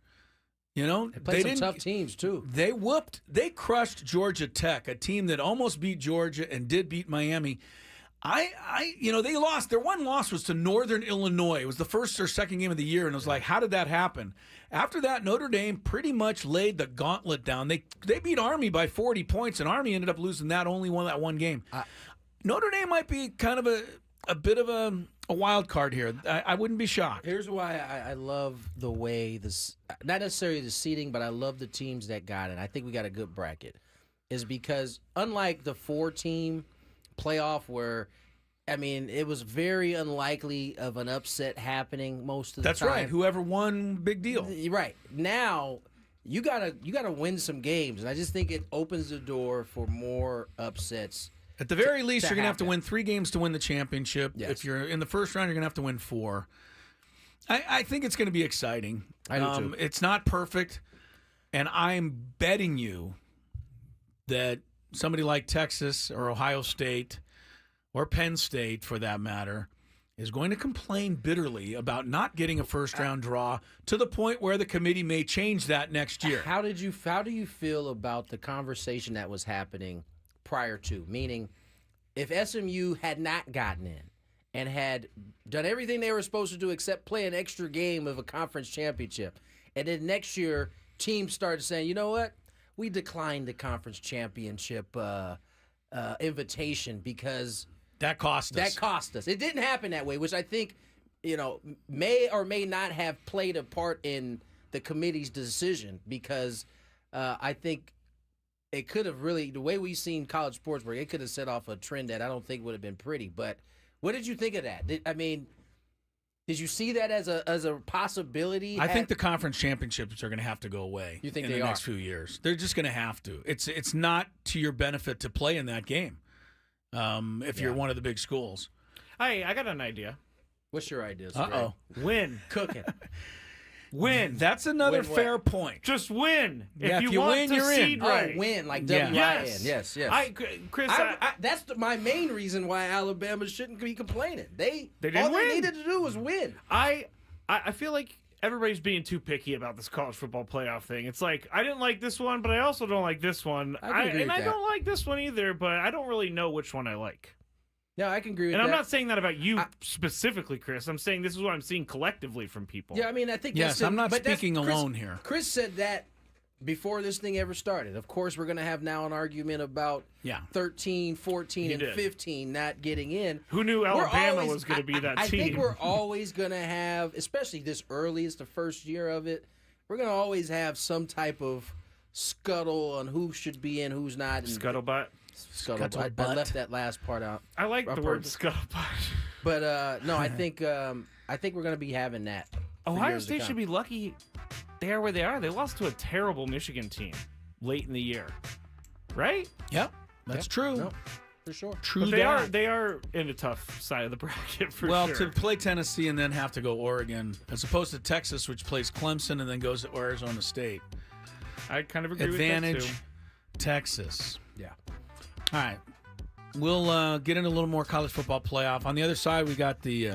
They played some tough teams, too. They crushed Georgia Tech, a team that almost beat Georgia and did beat Miami. They lost. Their one loss was to Northern Illinois. It was the first or second game of the year, and it was like, how did that happen? After that, Notre Dame pretty much laid the gauntlet down. They beat Army by 40 points, and Army ended up losing that, only won that one game. Notre Dame might be kind of a bit of a wild card here. I wouldn't be shocked. Here's why I love the way this, not necessarily the seeding, but I love the teams that got it. I think we got a good bracket. Is because unlike the 4-team playoff where, I mean, it was very unlikely of an upset happening most of the time. That's right. Whoever won, big deal. Right. Now, you gotta win some games, and I just think it opens the door for more upsets. At the very least, you're going to have to win 3 games to win the championship. Yes. If you're in the first round, you're going to have to win 4. I think it's going to be exciting. I do too. It's not perfect, and I'm betting you that somebody like Texas or Ohio State or Penn State, for that matter, is going to complain bitterly about not getting a first-round draw to the point where the committee may change that next year. How do you feel about the conversation that was happening prior to? Meaning, if SMU had not gotten in and had done everything they were supposed to do except play an extra game of a conference championship, and then next year teams started saying, you know what, we declined the conference championship invitation because that cost us. It didn't happen that way, which I think, may or may not have played a part in the committee's decision, because I think it could have really, the way we've seen college sports work, it could have set off a trend that I don't think would have been pretty. But what did you think of that? Did you see that as a possibility? I think the conference championships are going to have to go away. You think in they the are? next few years? They're just going to have to. It's not to your benefit to play in that game if you're one of the big schools. Hey, I got an idea. What's your idea? Uh-oh. Win. Cooking. Win. That's another Win what? Fair point. Just win. Yeah, if you want win, to you're in. seed right. Win, like Yeah. W-I-N. Yes. Chris, That's my main reason why Alabama shouldn't be complaining. They didn't all win. they needed to do was win. I feel like everybody's being too picky about this college football playoff thing. It's like, I didn't like this one, but I also don't like this one. I agree with I that. don't like this one either, but I don't really know which one I like. No, I can agree with And that. I'm not saying that about you specifically, Chris. I'm saying this is what I'm seeing collectively from people. Yeah, I mean, I think Yes, I'm not speaking alone here. Chris said that before this thing ever started. Of course, we're going to have now an argument about 13, 14, and 15 not getting in. Who knew Alabama was going to be that team? I think we're always going to have, especially this early, it's the first year of it, we're going to always have some type of scuttle on who should be in, who's not. Scuttlebutt. Scuttlebutt. I left that last part out. I like the word scuttlebutt. But no, I think we're going to be having that. Ohio State should be lucky they are where they are. They lost to a terrible Michigan team late in the year, right? Yep, that's true. No, for sure. True. But they are in a tough side of the bracket for sure. Well, to play Tennessee and then have to go Oregon, as opposed to Texas, which plays Clemson and then goes to Arizona State. I kind of agree Advantage with that too. Texas. Yeah. All right. We'll get into a little more college football playoff. On the other side, we got the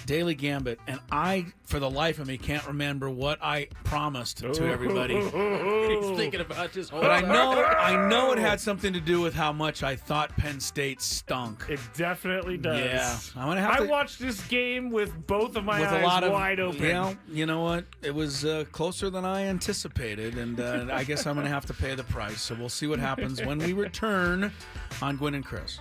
Daily Gambit, and I, for the life of me, can't remember what I promised to everybody. He's thinking about this whole But time. I know it had something to do with how much I thought Penn State stunk. It definitely does. Yeah, I'm gonna have I to watched this game with both of my with eyes a lot of wide open. Yeah, you know what? It was closer than I anticipated, and I guess I'm gonna have to pay the price. So we'll see what happens when we return on Gwynn and Chris.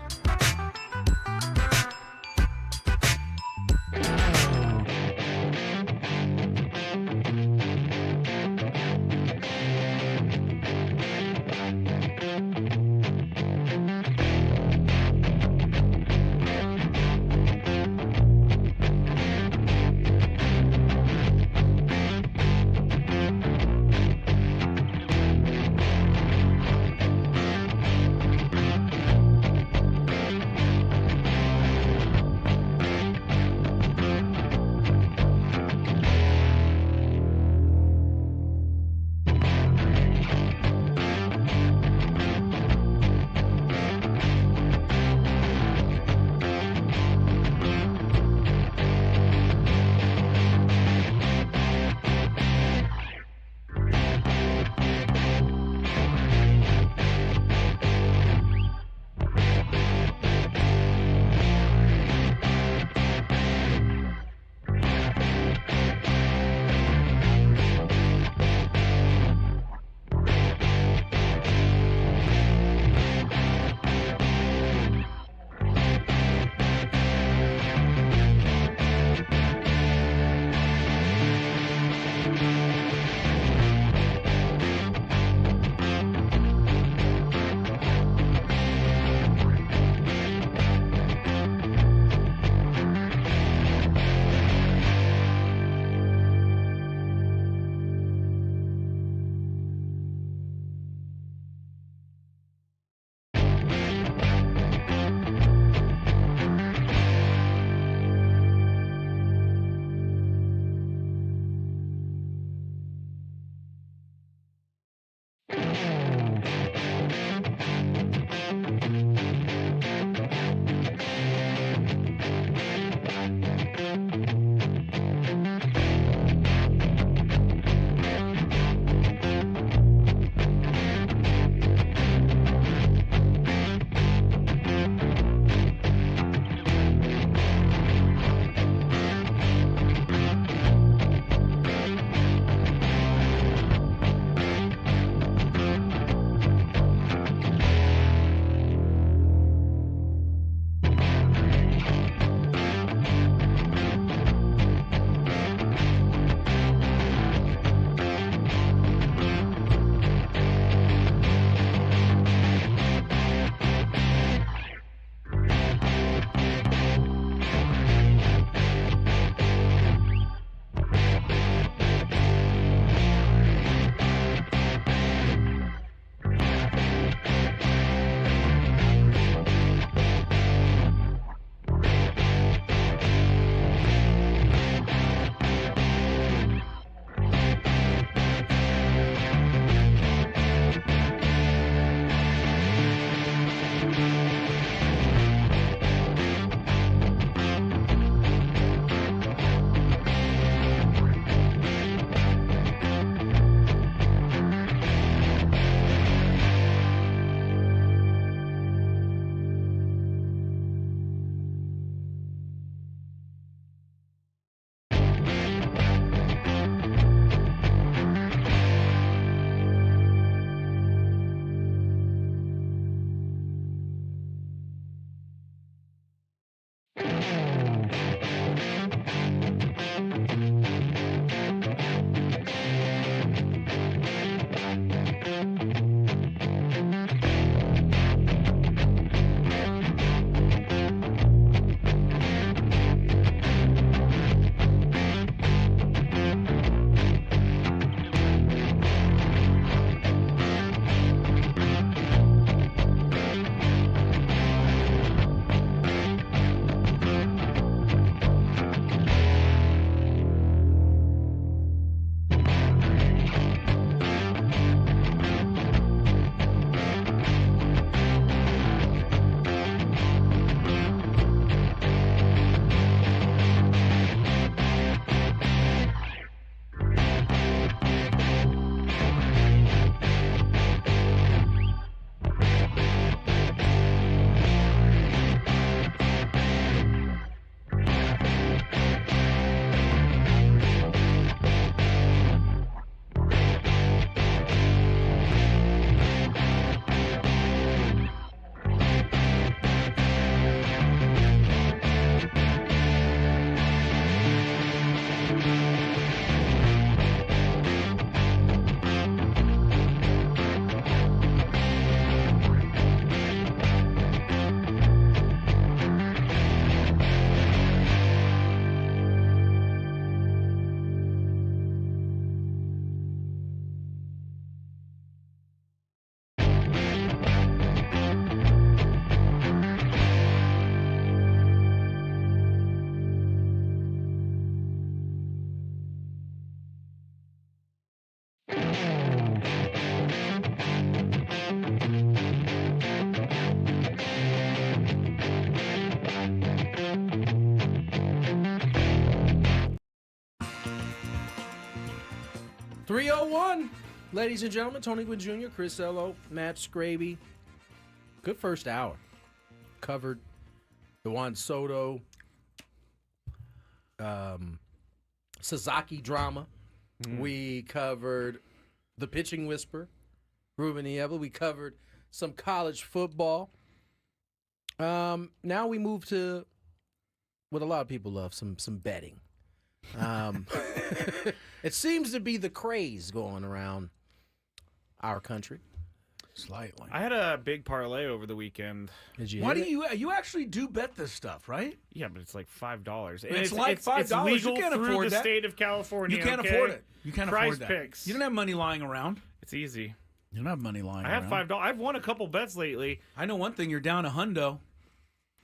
301. Ladies and gentlemen, Tony Gwynn Jr., Chris Ello, Matt Skraby. Good first hour. Covered the Juan Soto, Sasaki drama. We covered the pitching whisper, Ruben Niebla. We covered some college football. Now we move to what a lot of people love, some betting. It seems to be the craze going around our country. Slightly. I had a big parlay over the weekend. Did you? Why do hit you actually do bet this stuff, right? Yeah, but it's like $5. And It's like $5. It's legal You can't through afford the that. state of California. You can't okay? afford it. You can't Prize afford that. Picks. You don't have money lying around. It's easy. You don't have money lying I around. have $5. I've won a couple bets lately. I know one thing. You're down a hundo.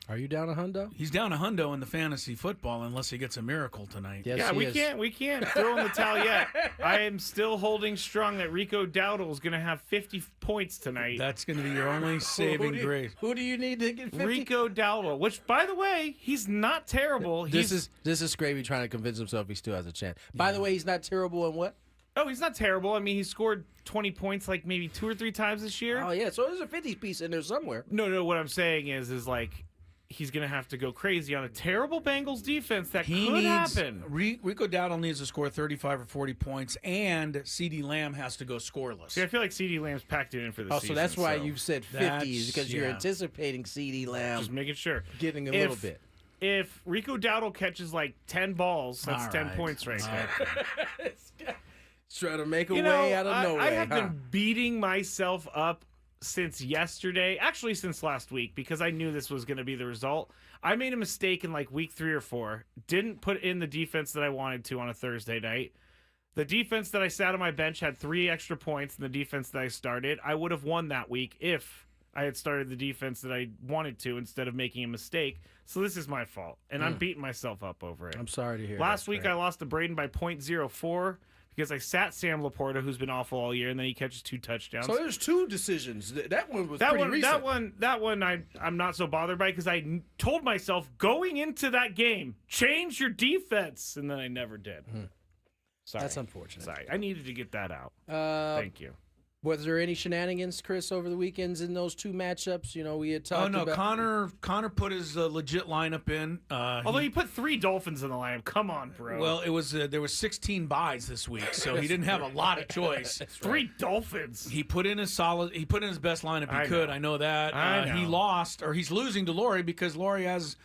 Are you down a hundo? He's down a hundo in the fantasy football unless he gets a miracle tonight. Yes, Yeah, he is. we can't throw in the towel yet. I am still holding strong that Rico Dowdle is going to have 50 points tonight. That's going to be your only saving grace. Who do you need to get 50? Rico Dowdle, which, by the way, he's not terrible. This is Skraby trying to convince himself he still has a chance. By the way, he's not terrible in what? Oh, he's not terrible. I mean, he scored 20 points like maybe 2 or 3 times this year. Oh, yeah. So there's a 50 piece in there somewhere. No, what I'm saying is like he's going to have to go crazy on a terrible Bengals defense that could happen. Rico Dowdle needs to score 35 or 40 points, and CeeDee Lamb has to go scoreless. See, I feel like CeeDee Lamb's packed it in for the season. So that's why you've said 50 because you're yeah. anticipating CeeDee Lamb just making sure. getting a little bit. If Rico Dowdle catches like 10 balls, that's All 10 right. points right there. Trying to make a way out of no way. I have been beating myself up since yesterday, actually since last week, because I knew this was going to be the result. I made a mistake in like week 3 or 4. Didn't put in the defense that I wanted to on a Thursday night. The defense that I sat on my bench had 3 extra points than the defense that I started. I would have won that week if I had started the defense that I wanted to instead of making a mistake. So this is my fault, and I'm beating myself up over it. I'm sorry to hear Last that, week I lost to Braden by .04 because I sat Sam Laporta, who's been awful all year, and then he catches 2 touchdowns. So there's 2 decisions. That one was that pretty one, recent. that one, I'm not so bothered by because I told myself going into that game, change your defense, and then I never did. Sorry, That's unfortunate. Sorry, I needed to get that out. Thank you. Was there any shenanigans, Chris, over the weekends in those 2 matchups? You know, we had talked about... Connor put his legit lineup in. Although he put 3 Dolphins in the lineup. Come on, bro. Well, it was there was 16 buys this week, so he didn't have a lot of choice. 3 Dolphins. He put in his best lineup he could. I know that. I know. He lost, or he's losing to Laurie because Laurie has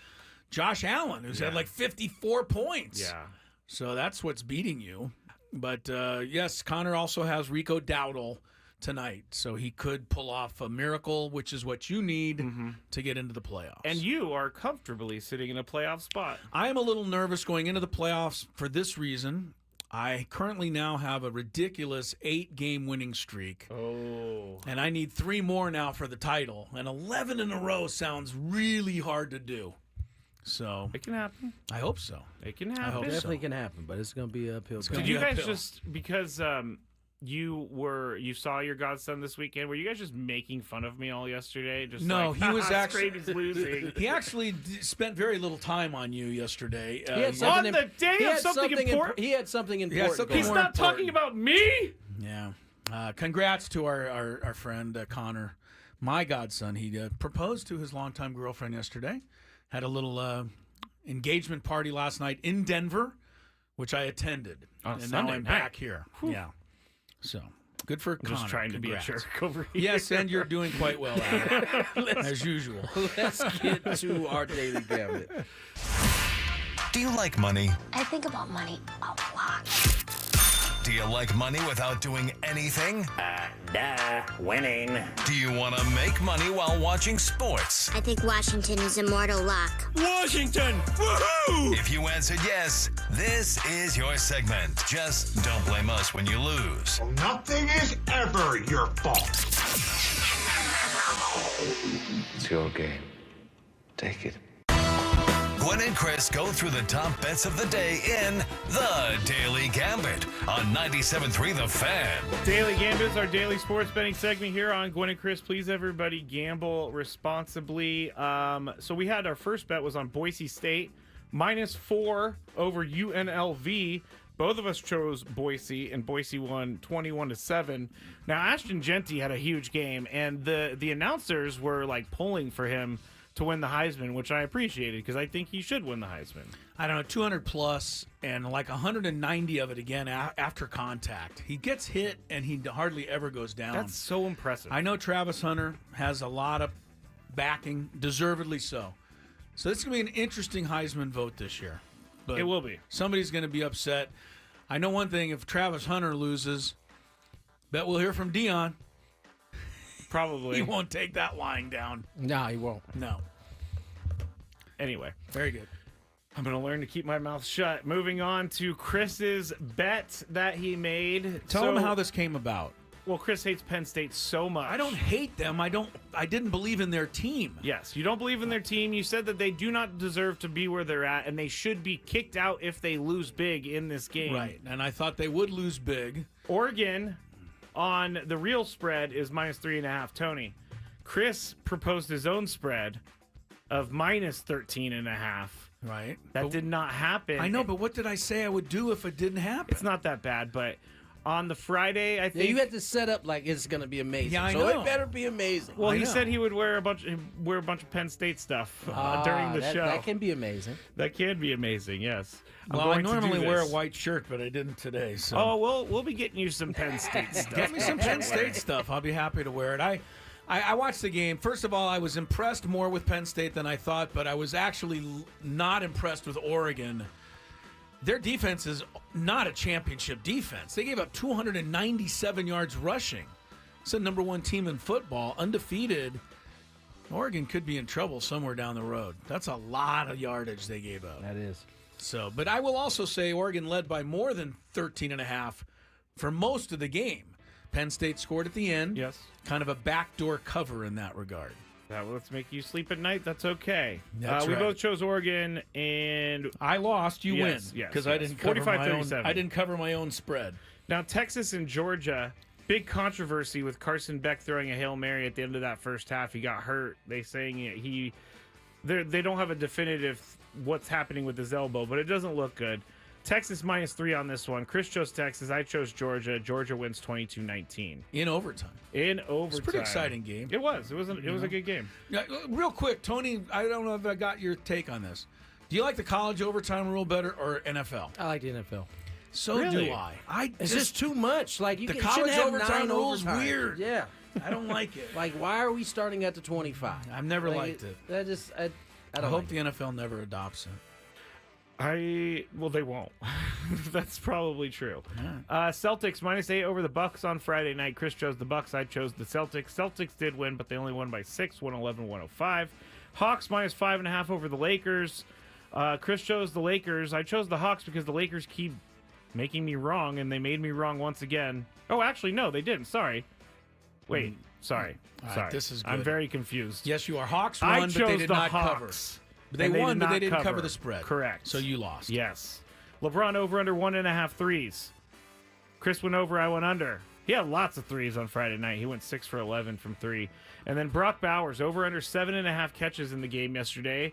Josh Allen, who's had like 54 points. Yeah. So that's what's beating you. But yes, Connor also has Rico Dowdle tonight, so he could pull off a miracle, which is what you need to get into the playoffs. And you are comfortably sitting in a playoff spot. I am a little nervous going into the playoffs for this reason. I currently now have a ridiculous 8-game winning streak. Oh. And I need 3 more now for the title. And 11 in a row sounds really hard to do. So It can happen. I hope so. It can happen. hope so. Definitely can happen, but it's going to be uphill. gonna Did be you guys uphill. just, because you saw your godson this weekend, were you guys just making fun of me all yesterday? Just No, like, he was actually Skraby's losing. He actually spent very little time on you yesterday. He had On something the day he of had something important? He had something important. something He's going more not talking about me? Yeah. Congrats to our friend Connor, my godson. He proposed to his longtime girlfriend yesterday. Had a little engagement party last night in Denver, which I attended. On and Sunday now I'm night. back here. Yeah. So good for Connor. Just trying to be a Congrats. jerk over here. Yes, and you're doing quite well at it, as usual. Let's get to our daily gambit. Do you like money? I think about money a lot. Do you like money without doing anything? Winning. Do you want to make money while watching sports? I think Washington is immortal luck. Washington! Woohoo! If you answered yes, this is your segment. Just don't blame us when you lose. Nothing is ever your fault. It's your game. Take it. Gwynn and Chris go through the top bets of the day in The Daily Gambit on 97.3 The Fan. Daily Gambit is our daily sports betting segment here on Gwynn and Chris. Please, everybody, gamble responsibly. So we had our first bet was on Boise State, -4 over UNLV. Both of us chose Boise, and Boise won 21-7. Now, Ashton Genty had a huge game, and the announcers were like pulling for him to win the Heisman, which I appreciated because I think he should win the Heisman. I don't know, 200 plus and like 190 of it again after contact. He gets hit and he hardly ever goes down. That's so impressive. I know Travis Hunter has a lot of backing, deservedly so. So this is going to be an interesting Heisman vote this year. But it will be. Somebody's going to be upset. I know one thing, if Travis Hunter loses, bet we'll hear from Dion. Probably. He won't take that lying down. No, he won't. No. Anyway. Very good. I'm going to learn to keep my mouth shut. Moving on to Chris's bet that he made. Tell him how this came about. Well, Chris hates Penn State so much. I don't hate them. I didn't believe in their team. Yes, you don't believe in their team. You said that they do not deserve to be where they're at, and they should be kicked out if they lose big in this game. Right, and I thought they would lose big. Oregon on the real spread is -3.5. Tony, Chris proposed his own spread of -13.5. Right. That did not happen. I know, but what did I say I would do if it didn't happen? It's not that bad, but on the Friday, I think you had to set up like it's going to be amazing. Yeah, I so know. it better be amazing. Well, he said he would wear a bunch of Penn State stuff during the show. That can be amazing. That can be amazing. Yes. Well, I normally wear a white shirt, but I didn't today. So. Oh, we'll be getting you some Penn State stuff. Get me some Penn State stuff. I'll be happy to wear it. I watched the game. First of all, I was impressed more with Penn State than I thought, but I was actually not impressed with Oregon. Their defense is not a championship defense. They gave up 297 yards rushing. It's the number one team in football, undefeated. Oregon could be in trouble somewhere down the road. That's a lot of yardage they gave up. That is. So, but I will also say Oregon led by more than 13.5 for most of the game. Penn State scored at the end. Yes. Kind of a backdoor cover in that regard. That let's make you sleep at night. That's okay. That's we right. both chose Oregon, and I lost. You win. Yes, because I didn't cover my own. 45-37. I didn't cover my own spread. Now Texas and Georgia, big controversy with Carson Beck throwing a Hail Mary at the end of that first half. He got hurt. They saying they don't have a definitive what's happening with his elbow, but it doesn't look good. Texas -3 on this one. Chris chose Texas. I chose Georgia. Georgia wins 22-19 in overtime. It's a pretty exciting game. It was. It was a good game. Now, real quick, Tony, I don't know if I got your take on this. Do you like the college overtime rule better or NFL? I like the NFL. So Really? do I. It's just too much. Like the college have overtime 9 rule is overtimes. weird. Yeah. I don't like it. Like, why are we starting at the 25? I've never liked it. I I don't hope like the NFL never adopts it. Well, they won't. That's probably true. Yeah. Celtics -8 over the Bucks on Friday night. Chris chose the Bucks. I chose the Celtics. Celtics did win, but they only won by 6, 111-105. Hawks -5.5 over the Lakers. Chris chose the Lakers. I chose the Hawks because the Lakers keep making me wrong, and they made me wrong once again. Oh, actually, no, they didn't. Sorry. Wait. Sorry. All right, Sorry. this is good. I'm very confused. Yes, you are. Hawks won, I but chose they did the not cover. Hawks. But they And won, did but they not didn't cover the spread. Correct. So you lost. Yes. LeBron over under 1.5 threes. Chris went over, I went under. He had lots of threes on Friday night. He went 6 for 11 from 3. And then Brock Bowers over under 7.5 catches in the game yesterday.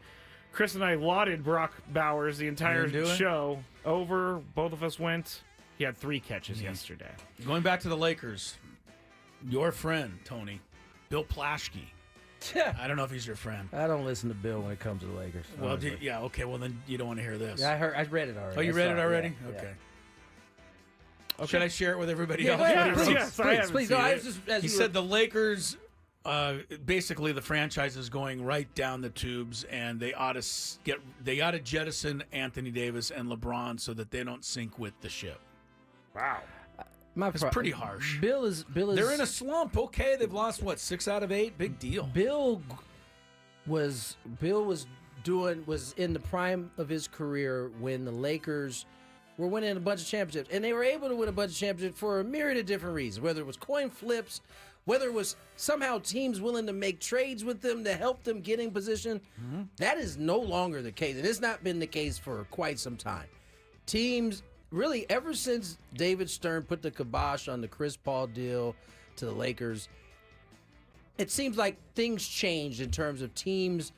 Chris and I lauded Brock Bowers the entire show. Over, both of us went. He had 3 catches yesterday. Going back to the Lakers, your friend, Tony, Bill Plaschke. I don't know if he's your friend. I don't listen to Bill when it comes to the Lakers. Well, okay. Well, then you don't want to hear this. Yeah, I read it already. Oh, you read it already? Yeah, Okay. Yeah. Should I share it with everybody else? Yes, He said the Lakers, basically the franchise is going right down the tubes, and they ought to jettison Anthony Davis and LeBron so that they don't sink with the ship. Wow. It's pretty harsh. Bill is. They're in a slump. Okay, they've lost 6 out of 8. Big deal. Bill was in the prime of his career when the Lakers were winning a bunch of championships, and they were able to win a bunch of championships for a myriad of different reasons. Whether it was coin flips, whether it was somehow teams willing to make trades with them to help them get in position. Mm-hmm. That is no longer the case, and it's not been the case for quite some time. Teams. Really, ever since David Stern put the kibosh on the Chris Paul deal to the Lakers, it seems like things changed in terms of teams.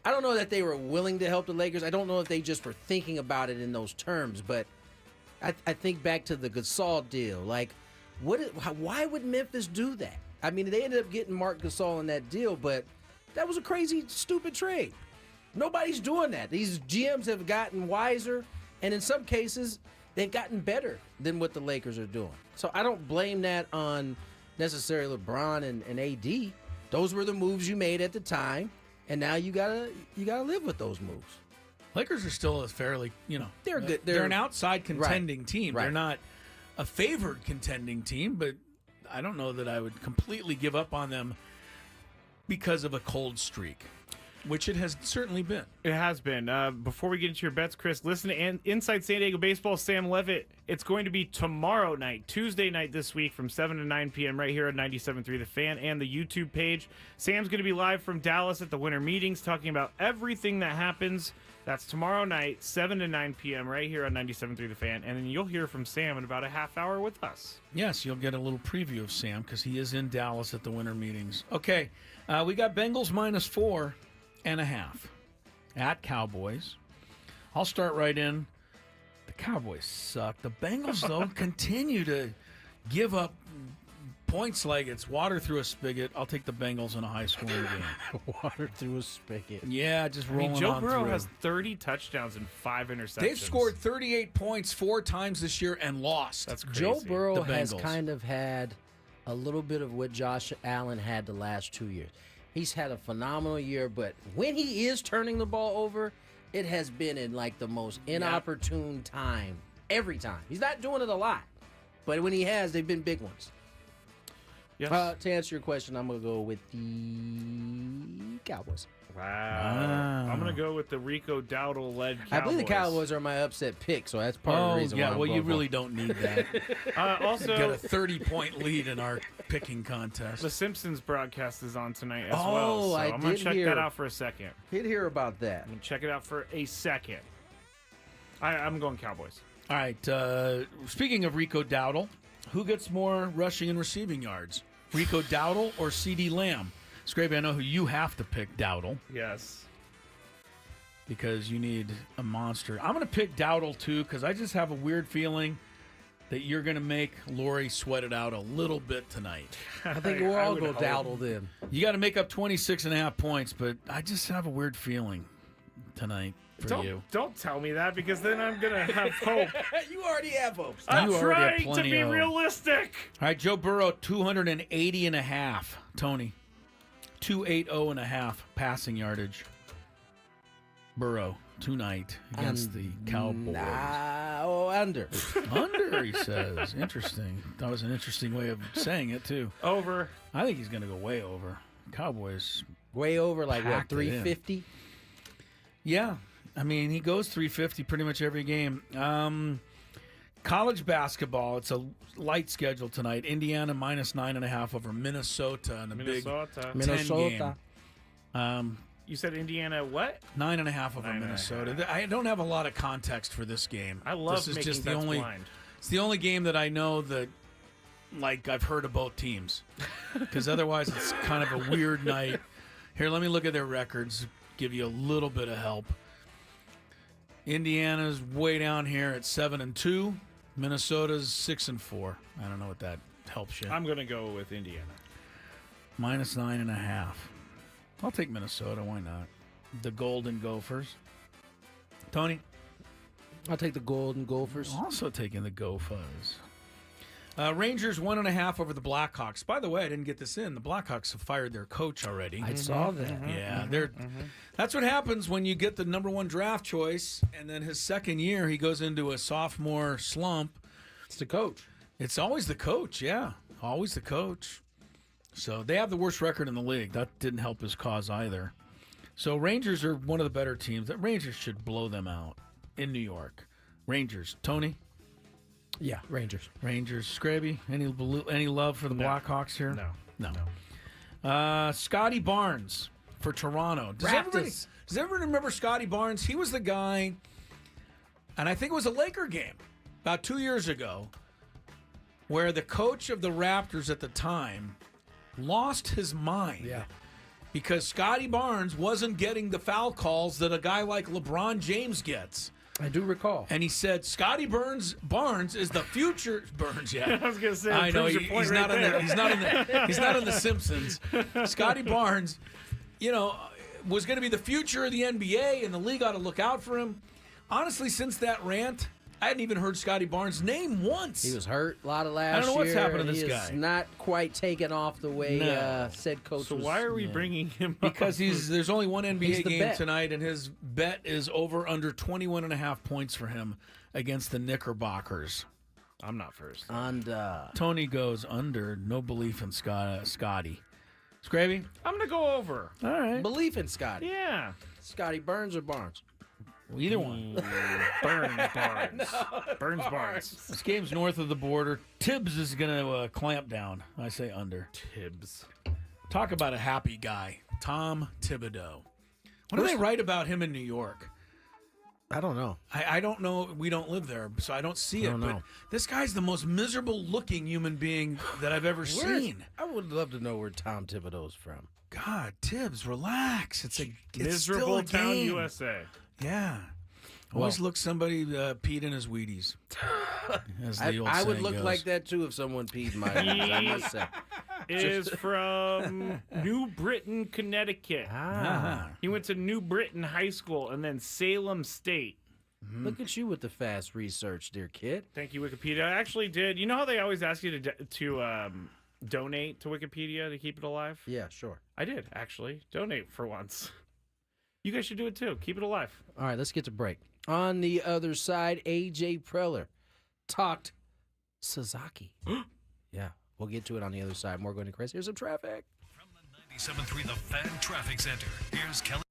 I don't know that they were willing to help the Lakers. I don't know if they just were thinking about it in those terms. But I think back to the Gasol deal. Like, why would Memphis do that? I mean, they ended up getting Marc Gasol in that deal, but that was a crazy, stupid trade. Nobody's doing that. These GMs have gotten wiser, and in some cases, they've gotten better than what the Lakers are doing. So I don't blame that on necessarily LeBron and AD. Those were the moves you made at the time, and now you gotta live with those moves. Lakers are still a fairly, they're good. They're an outside contending team. Right. They're not a favored contending team, but I don't know that I would completely give up on them because of a cold streak, which it has certainly been. It has been. Before we get into your bets, Chris, listen to Inside San Diego Baseball, Sam Levitt. It's going to be tomorrow night, Tuesday night this week from 7 to 9 p.m. right here on 97.3 The Fan and the YouTube page. Sam's going to be live from Dallas at the winter meetings talking about everything that happens. That's tomorrow night, 7 to 9 p.m. right here on 97.3 The Fan. And then you'll hear from Sam in about a half hour with us. Yes, you'll get a little preview of Sam because he is in Dallas at the winter meetings. Okay, we got Bengals -4.5 at Cowboys. I'll start right in. The Cowboys suck. The Bengals, though, continue to give up points like it's water through a spigot. I'll take the Bengals in a high-scoring game. Water through a spigot. Yeah, just rolling on Joe Burrow through. has 30 touchdowns and 5 interceptions. They've scored 38 points 4 times this year and lost. That's crazy. Joe Burrow The has Bengals. kind of had a little bit of what Josh Allen had the last 2 years. He's had a phenomenal year, but when he is turning the ball over, it has been in like the most inopportune time every time. He's not doing it a lot, but when he has, they've been big ones. Yes. To answer your question, I'm going to go with the Cowboys. Wow. I'm going to go with the Rico Dowdle-led Cowboys. I believe the Cowboys are my upset pick, so that's part of the reason why I'm well, going you for really them. don't need that. Also, Got a 30-point lead in our picking contest. the Simpsons broadcast is on tonight as Oh, well. So I I'm going did to check hear. that out for a second. Did hear about that. I'm going to check it out for a second. I'm going Cowboys. All right. Speaking of Rico Dowdle, who gets more rushing and receiving yards? Rico Dowdle or CeeDee Lamb? Skraby, I know who you have to pick, Dowdle, Yes. because you need a monster. I'm going to pick Dowdle, too, because I just have a weird feeling that you're going to make Lori sweat it out a little bit tonight. I think we'll all would go hope. Dowdle then. You got to make up 26.5 points, but I just have a weird feeling tonight for you. Don't tell me that because then I'm going to have hope. You already have hopes. I'm You already have trying to plenty be of hope. realistic. All right, Joe Burrow, 280.5. Tony, 280.5 passing yardage. Burrow tonight against the Cowboys. Under. Under, he says. Interesting. That was an interesting way of saying it, too. Over. I think he's going to go way over. Cowboys. Way over, like, what, Packed it in. 350? Yeah. I mean, he goes 350 pretty much every game. College basketball, it's a light schedule tonight. Indiana -9.5 over Minnesota in a Minnesota. big 10 game. You said Indiana what? 9.5 over 9.5. Minnesota. I don't have a lot of context for this game. I love this is making just the bets only. blind. It's the only game that I know that, like, I've heard of both teams, because otherwise it's kind of a weird night. Here, let me look at their records. Give you a little bit of help. Indiana's way down here at 7-2. Minnesota's 6-4. I don't know what that helps you. I'm going to go with Indiana. -9.5. I'll take Minnesota. Why not? The Golden Gophers. Tony? I'll take the Golden Gophers. Also taking the Gophers. Rangers 1.5 over the Blackhawks. By the way, I didn't get this in. The Blackhawks have fired their coach already. I saw that. Yeah, that's what happens when you get the number 1 draft choice, and then his second year he goes into a sophomore slump. It's the coach. It's always the coach, yeah. Always the coach. So they have the worst record in the league. That didn't help his cause either. So Rangers are one of the better teams. The Rangers should blow them out in New York. Rangers. Tony? Yeah, Rangers. Rangers. Skraby? Any love for the Blackhawks here? No. Scotty Barnes for Toronto. Does everybody remember Scotty Barnes? He was the guy, and I think it was a Laker game about 2 years ago, where the coach of the Raptors at the time lost his mind because Scotty Barnes wasn't getting the foul calls that a guy like LeBron James gets. I do recall. And he said Scotty Barnes is the future. Burns, yeah. I was gonna say. I know he's not on the. He's not on the Simpsons. Scotty Barnes, was going to be the future of the NBA, and the league ought to look out for him. Honestly, since that rant, I hadn't even heard Scotty Barnes' name once. He was hurt a lot of last year. I don't know what's happened to this he guy. Is not quite taken off the way said coach. So why are we bringing him up? Because there's only one NBA game bet. tonight, and his bet is over under 21.5 points for him against the Knickerbockers. I'm not first. Under. Tony goes under. No belief in Scotty. Skraby? I'm gonna go over. All right. Belief in Scotty. Yeah. Scotty Burns or Barnes? Well, either one. Burns Barnes. Burns Barnes. This game's north of the border. Tibbs is going to clamp down. I say under. Tibbs. Talk about a happy guy. Tom Thibodeau. What do they write about him in New York? I don't know. I don't know. We don't live there, so I don't see it. But this guy's the most miserable-looking human being that I've ever seen. I would love to know where Tom Thibodeau's from. God, Tibbs, relax. It's Miserable still a Town, game. USA. Yeah. Always look somebody peed in his Wheaties. As the old I would saying look goes. like that too if someone peed in my Wheaties, I must say. Is from New Britain, Connecticut. He went to New Britain High School and then Salem State. Look at you with the fast research, dear kid. Thank you, Wikipedia. I actually did. You know how they always ask you to donate to Wikipedia to keep it alive? Yeah, sure. I did, actually. Donate for once. You guys should do it too. Keep it alive. All right, let's get to break. On the other side, A.J. Preller talked Sasaki. Yeah, we'll get to it on the other side. More Gwynn and Chris. Here's some traffic. From the 97.3 The Fan Traffic Center, here's Kelly.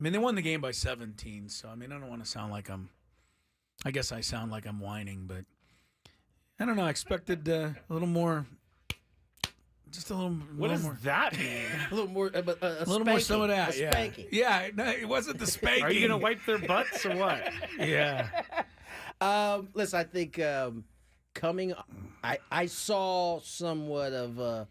mean, they won the game by 17, so I mean, I don't want to sound like I guess I sound like I'm whining, but I don't know. I expected a little more. Just a little. What does more. that mean? A little more. A little more some of that. Yeah. Spanking. Yeah. No, it wasn't the spanking. Are you gonna wipe their butts or what? Yeah. Listen, I think coming. I saw somewhat of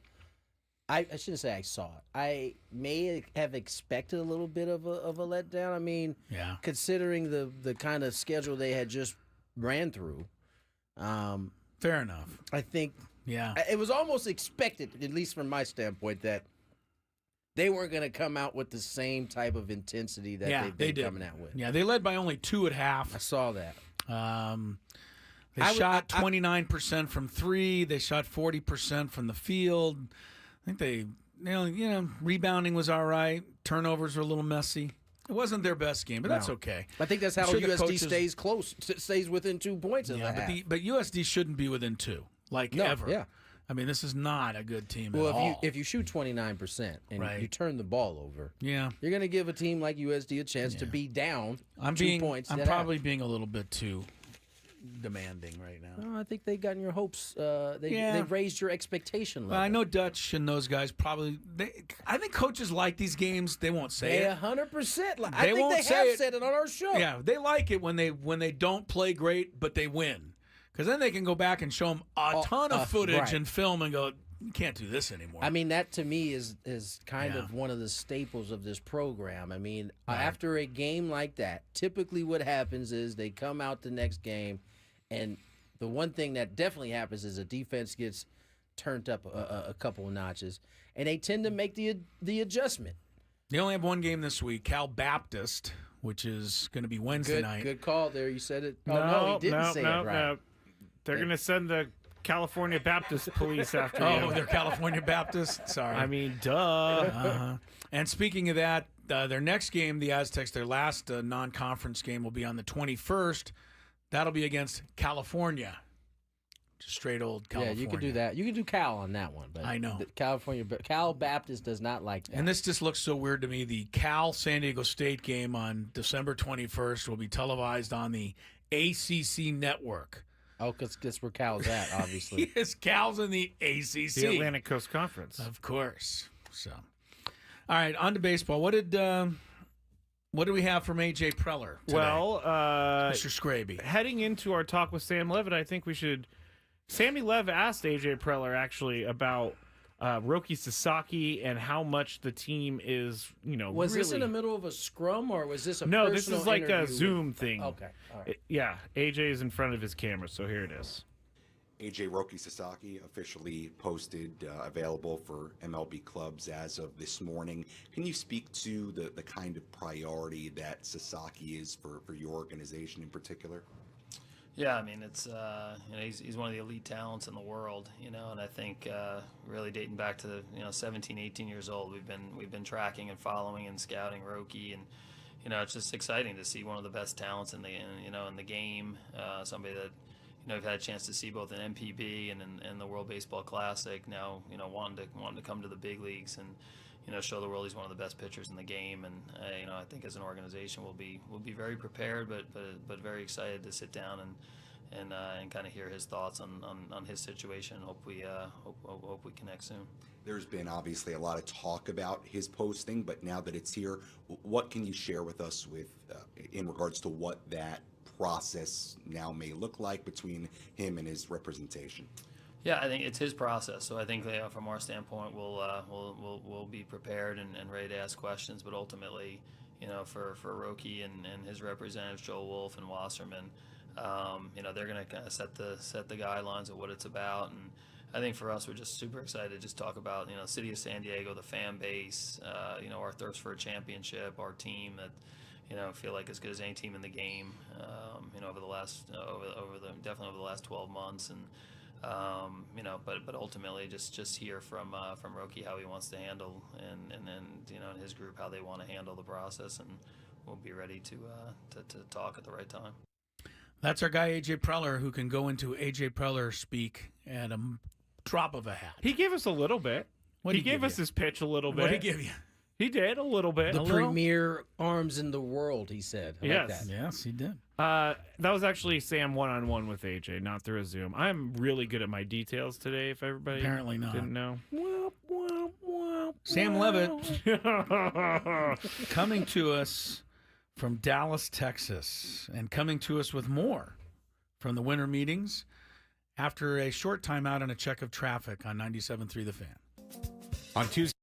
I shouldn't say I saw it. I may have expected a little bit of a letdown. I mean, considering the kind of schedule they had just ran through. Fair enough. I think it was almost expected, at least from my standpoint, that they weren't going to come out with the same type of intensity that they've been coming out with. Yeah, they led by only 2 at half. I saw that. They shot 29% from 3. They shot 40% from the field. I think they, rebounding was all right. Turnovers were a little messy. It wasn't their best game, but that's okay. I think that's how USD stays within 2 points in the half. But USD shouldn't be within 2, ever. Yeah. I mean, this is not a good team at all. If you shoot 29% and you turn the ball over, you're going to give a team like USD a chance to be down 2 points. I'm probably being a little bit too demanding right now. No, I think they've gotten your hopes. They've raised your expectation level. Well, I know Dutch and those guys probably. I think coaches like these games. They won't say it. 100%. I think they have said it on our show. Yeah, they like it when they don't play great, but they win. Because then they can go back and show them a ton of footage and film and go, you can't do this anymore. I mean, that to me is kind of one of the staples of this program. I mean, after a game like that, typically what happens is they come out the next game, and the one thing that definitely happens is the defense gets turned up a couple of notches, and they tend to make the adjustment. They only have one game this week, Cal Baptist, which is going to be Wednesday night. Good call there. You said it. No, he didn't say it right. No. They're going to send the California Baptist Police after you. Oh, they're California Baptist? Sorry. I mean, duh. And speaking of that, their next game, the Aztecs, their last non-conference game will be on the 21st. That'll be against California. Just straight old California. Yeah, you could do that. You could do Cal on that one. But I know. Cal Baptist does not like that. And this just looks so weird to me. The Cal-San Diego State game on December 21st will be televised on the ACC network. Oh, because that's where Cal's at, obviously. Yes, Cal's in the ACC. The Atlantic Coast Conference. Of course. So, all right, on to baseball. What did we have from A.J. Preller today? Well, Mr. Skraby. Heading into our talk with Sam Levitt, I think we should... Sammy Lev asked A.J. Preller, actually, about Roki Sasaki and how much the team is, Was this in the middle of a scrum, or was this a No, this is like a Zoom thing. Okay, all right. AJ is in front of his camera, so here it is. AJ Roki Sasaki officially posted available for MLB clubs as of this morning. Can you speak to the kind of priority that Sasaki is for your organization in particular? Yeah, I mean, it's he's one of the elite talents in the world, and I think really dating back to 17, 18 years old, we've been tracking and following and scouting Roki, and it's just exciting to see one of the best talents in the game, somebody that we've had a chance to see both in MPB and in the World Baseball Classic. Now wanting to come to the big leagues and show the world he's one of the best pitchers in the game, and I think as an organization we'll be very prepared, but very excited to sit down and kind of hear his thoughts on his situation. Hope we connect soon. There's been obviously a lot of talk about his posting, but now that it's here, what can you share with us in regards to what that process now may look like between him and his representation? Yeah, I think it's his process. So I think from our standpoint, we'll be prepared and ready to ask questions. But ultimately, for Roki and his representatives, Joel Wolf and Wasserman, they're going to kind of set the guidelines of what it's about. And I think for us, we're just super excited to just talk about city of San Diego, the fan base, our thirst for a championship, our team that feel like as good as any team in the game. Over the last definitely over the last 12 months and. But ultimately just hear from Roki how he wants to handle and in his group how they want to handle the process, and we'll be ready to talk at the right time. That's our guy AJ Preller, who can go into AJ Preller speak at a drop of a hat. He gave us a little bit. He gave us his pitch a little bit. What did he give you? He did a little bit. The premier arms in the world, he said. I like that. Yes, he did. That was actually Sam one-on-one with AJ, not through a Zoom. I'm really good at my details today, if everybody apparently not didn't know. Sam Levitt coming to us from Dallas, Texas, and coming to us with more from the winter meetings after a short time out and a check of traffic on 97.3 The Fan. On Tuesday.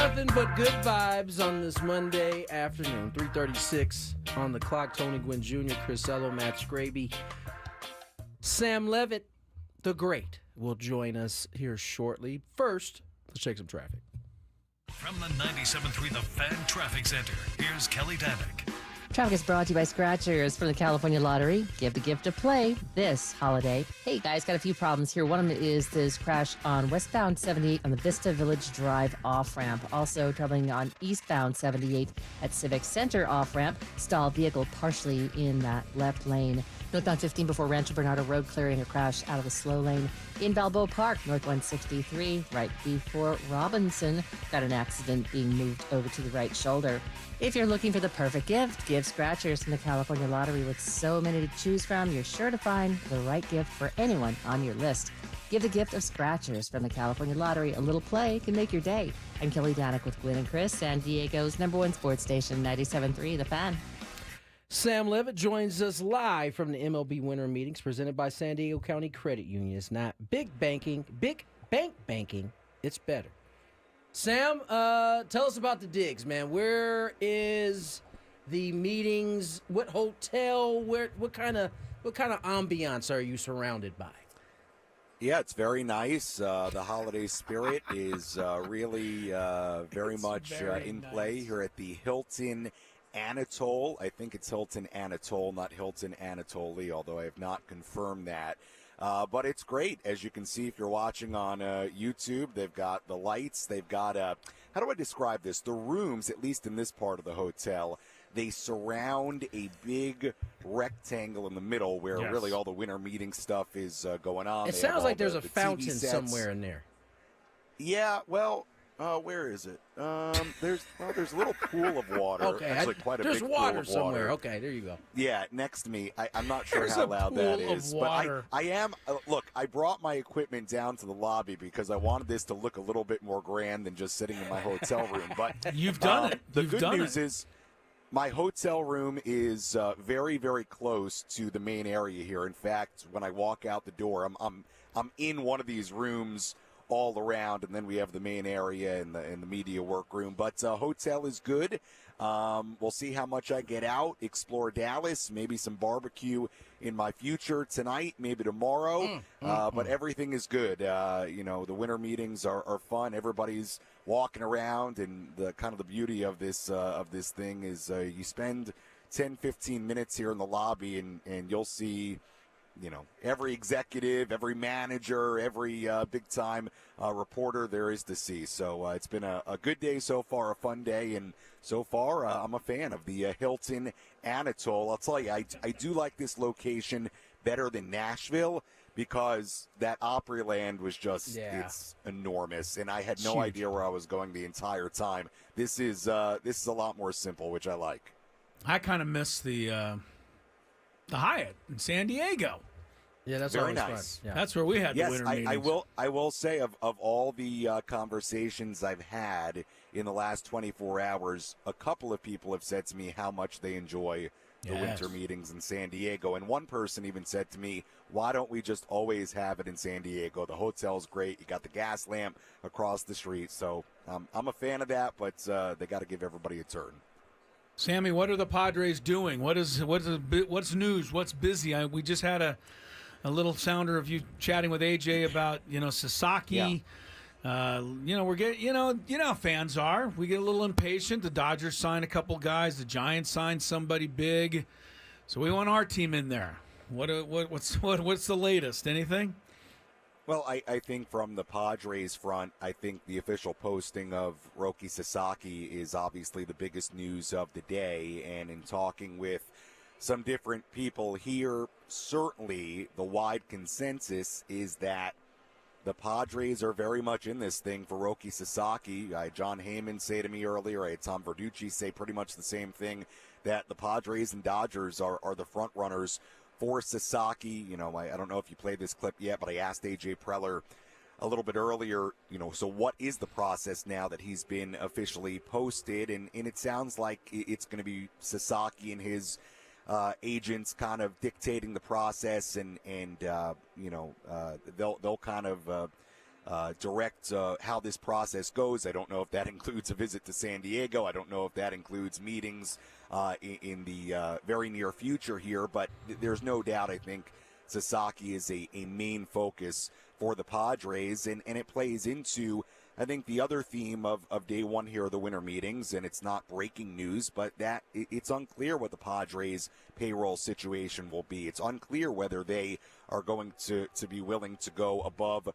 Nothing but good vibes on this Monday afternoon. 3:36 on the clock. Tony Gwynn Jr., Chris Ello, Matt Skraby. Sam Levitt, the great, will join us here shortly. First, let's check some traffic. From the 97.3 The Fan Traffic Center, here's Kelly Danick. Traffic is brought to you by Scratchers from the California Lottery. Give the gift of play this holiday. Hey guys, got a few problems here. One of them is this crash on westbound 78 on the Vista Village Drive off-ramp. Also traveling on eastbound 78 at Civic Center off-ramp. Stalled vehicle partially in that left lane. Northbound 15 before Rancho Bernardo Road, clearing a crash out of the slow lane. In Balboa Park, North 163, right before Robinson, got an accident being moved over to the right shoulder. If you're looking for the perfect gift, give Scratchers from the California Lottery. With so many to choose from, you're sure to find the right gift for anyone on your list. Give the gift of Scratchers from the California Lottery. A little play can make your day. I'm Kelly Danick with Gwynn and Chris, San Diego's #1 sports station, 97.3 The Fan. Sam Levitt joins us live from the MLB Winter Meetings presented by San Diego County Credit Union. It's not big bank banking, it's better. Sam, tell us about the digs, man. Where is the meetings? What hotel? What kind of ambiance are you surrounded by? Yeah, it's very nice. The holiday spirit is really very much in play here at the Hilton Anatole. I think it's Hilton Anatole, not Hilton Anatoly, although I have not confirmed that. But it's great. As you can see, if you're watching on YouTube, they've got the lights. They've got, how do I describe this? The rooms, at least in this part of the hotel, they surround a big rectangle in the middle where really all the winter meeting stuff is going on. It sounds like there's a fountain somewhere in there. Yeah, well, where is it? There's a little pool of water. Okay, actually quite a there's big water pool of somewhere. water. Okay, there you go. Yeah, next to me. I'm not sure There's how a loud pool that of is, water. but I am. Look, I brought my equipment down to the lobby because I wanted this to look a little bit more grand than just sitting in my hotel room. But you've done it. The good news is my hotel room is very, very close to the main area here. In fact, when I walk out the door, I'm in one of these rooms all around, and then we have the main area and the media workroom. But hotel is good. We'll see how much I get out, explore Dallas, maybe some barbecue in my future tonight, maybe tomorrow. But everything is good. The winter meetings are fun. Everybody's walking around, and the kind of the beauty of this thing is you spend 10-15 minutes here in the lobby, and you'll see every executive, every manager, every big-time reporter there is to see. So it's been a good day so far, a fun day, and so far I'm a fan of the Hilton Anatole. I'll tell you, I do like this location better than Nashville because that Opryland was just, it's enormous, and I had no idea where I was going the entire time. This is a lot more simple, which I like. I kind of miss the Hyatt in San Diego. Yeah, that's very always nice. fun. Yeah. That's where we had the winter meetings. I will say of all the conversations I've had in the last 24 hours, a couple of people have said to me how much they enjoy the winter meetings in San Diego. And one person even said to me, why don't we just always have it in San Diego? The hotel's great. You got the gas lamp across the street. So I'm a fan of that, but they got to give everybody a turn. Sammy, what are the Padres doing? What's news? What's busy? We just had a little sounder of you chatting with AJ about Sasaki. We're getting how fans are. We get a little impatient. The Dodgers signed a couple guys. The Giants signed somebody big, so we want our team in there. What's the latest? Anything? Well, I think from the Padres front, I think the official posting of Roki Sasaki is obviously the biggest news of the day. And in talking with some different people here, certainly the wide consensus is that the Padres are very much in this thing for Roki Sasaki. I had John Heyman say to me earlier, I had Tom Verducci say pretty much the same thing, that the Padres and Dodgers are the front runners for Sasaki. I don't know if you played this clip yet, but I asked AJ Preller a little bit earlier, so what is the process now that he's been officially posted? And it sounds like it's going to be Sasaki and his agents kind of dictating the process, and they'll kind of direct how this process goes. I don't know if that includes a visit to San Diego. I don't know if that includes meetings in the very near future here, but there's no doubt, I think, Sasaki is a main focus for the Padres, and it plays into, I think, the other theme of day one here of the winter meetings, and it's not breaking news, but that it's unclear what the Padres' payroll situation will be. It's unclear whether they are going to be willing to go above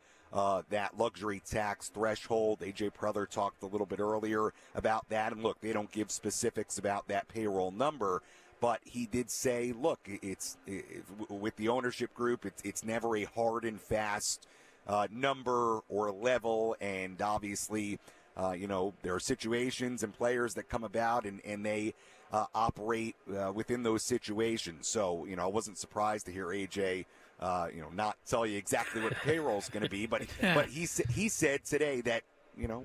that luxury tax threshold. A.J. Preller talked a little bit earlier about that, and look, they don't give specifics about that payroll number, but he did say, look, it's with the ownership group, it's never a hard and fast number or level, and obviously, there are situations and players that come about, and they operate within those situations. So, I wasn't surprised to hear AJ, not tell you exactly what the payroll is going to be, but he said today that,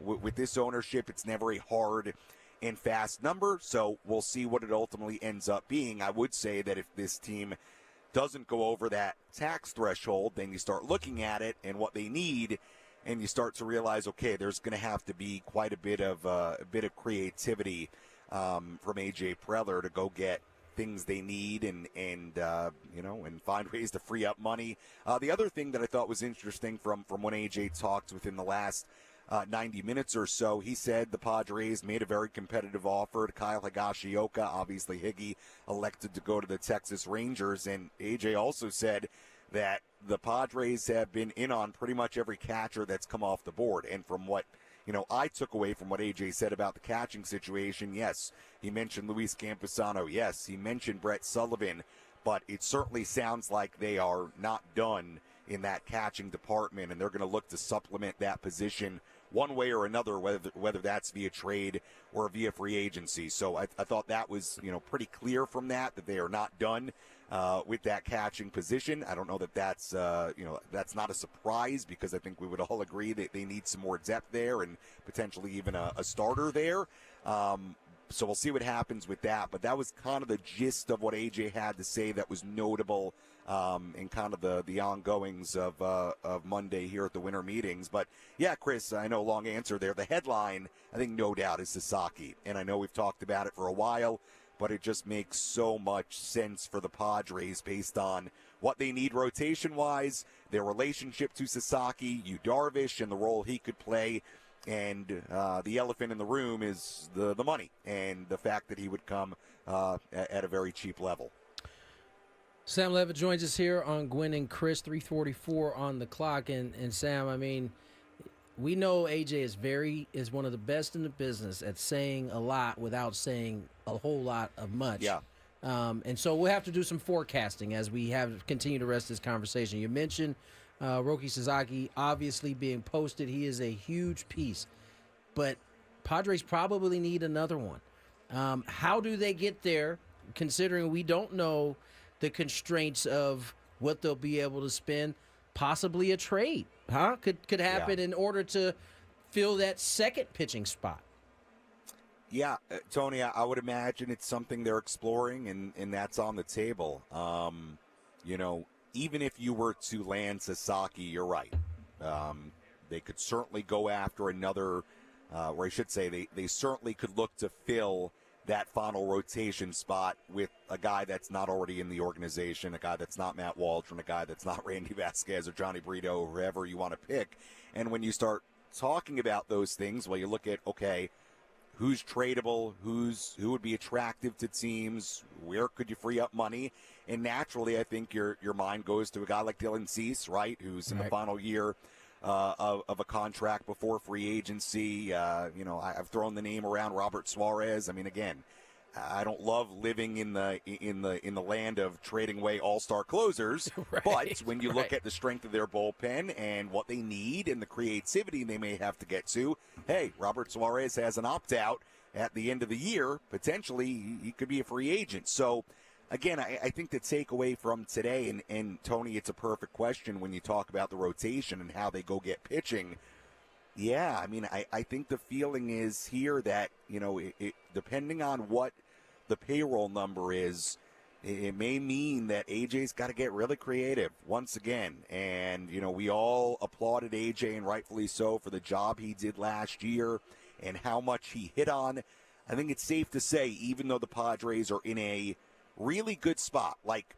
with this ownership, it's never a hard and fast number. So we'll see what it ultimately ends up being. I would say that if this team doesn't go over that tax threshold, then you start looking at it and what they need, and you start to realize, okay, there's going to have to be quite a bit of creativity from AJ Preller to go get things they need and find ways to free up money. The other thing that I thought was interesting from when AJ talked within the last 90 minutes or so, he said the Padres made a very competitive offer to Kyle Higashioka. Obviously, Higgy elected to go to the Texas Rangers, and AJ also said that the Padres have been in on pretty much every catcher that's come off the board. And from what I took away from what AJ said about the catching situation, yes, he mentioned Luis Camposano. Yes, he mentioned Brett Sullivan, but it certainly sounds like they are not done in that catching department, and they're going to look to supplement that position one way or another, whether that's via trade or via free agency. So I thought that was pretty clear from that they are not done with that catching position. I don't know that that's that's not a surprise, because I think we would all agree that they need some more depth there and potentially even a starter there. So we'll see what happens with that. But that was kind of the gist of what AJ had to say that was notable in kind of the ongoings of Monday here at the winter meetings. But yeah, Chris, I know, long answer there. The headline, I think, no doubt, is Sasaki. And I know we've talked about it for a while, but it just makes so much sense for the Padres based on what they need rotation-wise, their relationship to Sasaki, Yu Darvish, and the role he could play. And the elephant in the room is the money and the fact that he would come at a very cheap level. Sam Levitt joins us here on Gwynn and Chris, 3:44 on the clock. And Sam, I mean, we know AJ is one of the best in the business at saying a lot without saying a whole lot of much. Yeah. And so we'll have to do some forecasting as we continue to rest this conversation. You mentioned Roki Sasaki obviously being posted. He is a huge piece, but Padres probably need another one. How do they get there, considering we don't know the constraints of what they'll be able to spend? Possibly a trade, could happen in order to fill that second pitching spot. Yeah, Tony, I would imagine it's something they're exploring, and that's on the table. Even if you were to land Sasaki, you're right. They could certainly go after another, or I should say they certainly could look to fill that final rotation spot with a guy that's not already in the organization, a guy that's not Matt Waldron, a guy that's not Randy Vasquez or Johnny Brito, or whoever you want to pick. And when you start talking about those things, well, you look at, okay, who's tradable, who would be attractive to teams, where could you free up money? And naturally, I think your mind goes to a guy like Dylan Cease, right, who's in the final year of a contract before free agency. I've thrown the name around Robert Suarez. I mean, again, I don't love living in the land of trading away all-star closers, but when you look at the strength of their bullpen and what they need and the creativity they may have to get to, hey, Robert Suarez has an opt-out at the end of the year. Potentially, he could be a free agent. So, again, I think the takeaway from today, and Tony, it's a perfect question when you talk about the rotation and how they go get pitching. Yeah, I mean, I think the feeling is here that, depending on what the payroll number is, it may mean that AJ's got to get really creative once again. And, we all applauded AJ, and rightfully so, for the job he did last year and how much he hit on. I think it's safe to say, even though the Padres are in a really good spot, like,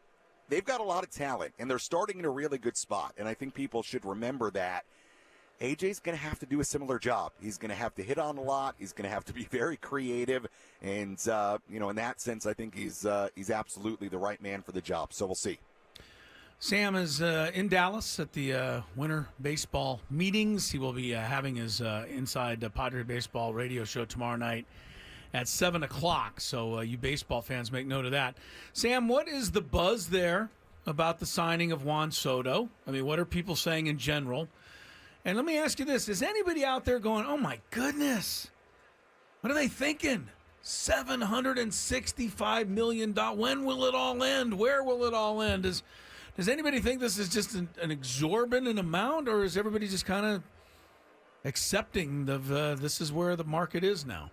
they've got a lot of talent, and they're starting in a really good spot. And I think people should remember that AJ's going to have to do a similar job. He's going to have to hit on a lot. He's going to have to be very creative. And, in that sense, I think he's absolutely the right man for the job. So we'll see. Sam is in Dallas at the winter baseball meetings. He will be having his Inside Padre Baseball radio show tomorrow night at 7 o'clock. So you baseball fans, make note of that. Sam, what is the buzz there about the signing of Juan Soto? I mean, what are people saying in general? And let me ask you this. Is anybody out there going, oh, my goodness, what are they thinking? $765 million. When will it all end? Where will it all end? Does anybody think this is just an exorbitant amount, or is everybody just kind of accepting this is where the market is now?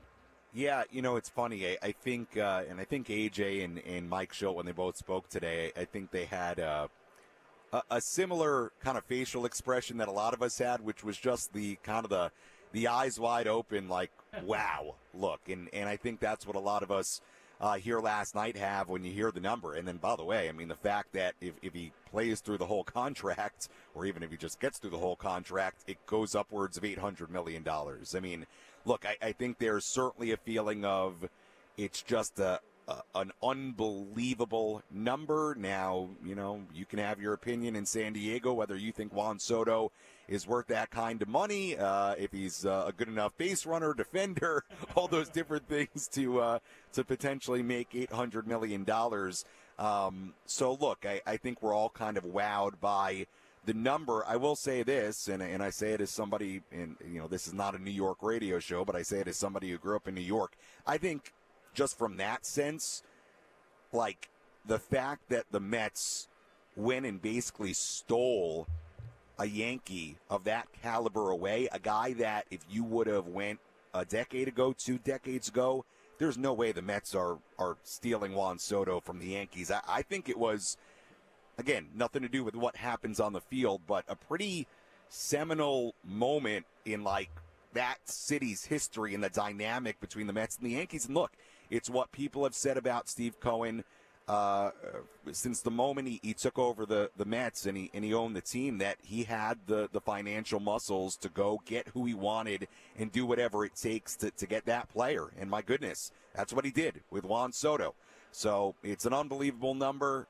Yeah, it's funny. I think AJ and Mike Schultz, when they both spoke today, I think they had a similar kind of facial expression that a lot of us had, which was just the kind of the eyes wide open, like, wow, look. And I think that's what a lot of us here last night have when you hear the number. And then, by the way, I mean, the fact that if he plays through the whole contract, or even if he just gets through the whole contract, it goes upwards of $800 million. I mean, look, I think there's certainly a feeling of it's just an unbelievable number. Now, you can have your opinion in San Diego whether you think Juan Soto is worth that kind of money, if he's a good enough base runner, defender, all those different things to potentially make $800 million. So, look, I think we're all kind of wowed by the number. I will say this, and I say it as somebody, and this is not a New York radio show, but I say it as somebody who grew up in New York. I think just from that sense, like, the fact that the Mets went and basically stole a Yankee of that caliber away, a guy that if you would have went a decade ago, 2 decades ago, there's no way the Mets are stealing Juan Soto from the Yankees. I think it was, again, nothing to do with what happens on the field, but a pretty seminal moment in, like, that city's history and the dynamic between the Mets and the Yankees. And look, it's what people have said about Steve Cohen since the moment he took over the Mets and he owned the team, that he had the financial muscles to go get who he wanted and do whatever it takes to get that player. And my goodness, that's what he did with Juan Soto. So it's an unbelievable number.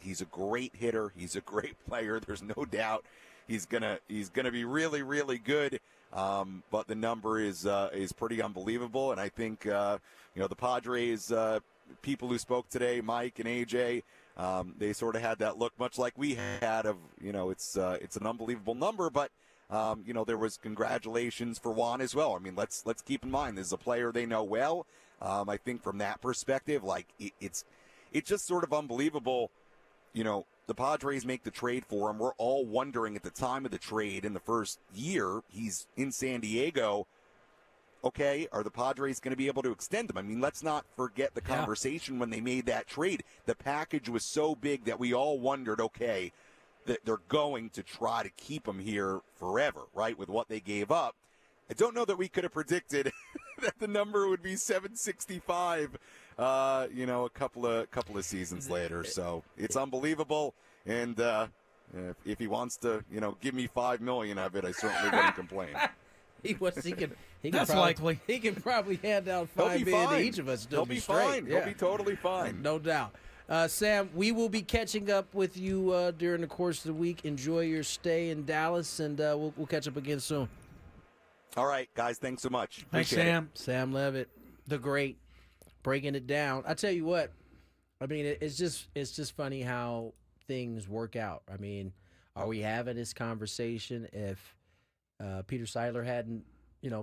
He's a great hitter. He's a great player. There's no doubt he's gonna be really, really good. But the number is pretty unbelievable. And I think the Padres people who spoke today, Mike and AJ, they sort of had that look much like we had of, it's an unbelievable number, but there was congratulations for Juan as well. I mean, let's keep in mind this is a player they know well. I think from that perspective, like it's just sort of unbelievable. The Padres make the trade for him. We're all wondering at the time of the trade in the first year, he's in San Diego. Okay, are the Padres going to be able to extend him? I mean, let's not forget the conversation when they made that trade. The package was so big that we all wondered, okay, that they're going to try to keep him here forever, right, with what they gave up. I don't know that we could have predicted that the number would be 765, a couple of seasons later. So it's unbelievable. And if he wants to, give me $5 million of it, I certainly wouldn't complain. That's likely. He can probably hand out $5 million to each of us. He'll be fine. Yeah. He'll be totally fine. No doubt. Sam, we will be catching up with you during the course of the week. Enjoy your stay in Dallas, and we'll catch up again soon. All right, guys. Thanks so much. Thanks, Sam. Sam Levitt, the great, breaking it down. I tell you what, I mean, it's just funny how things work out. I mean, are we having this conversation if Peter Seidler hadn't,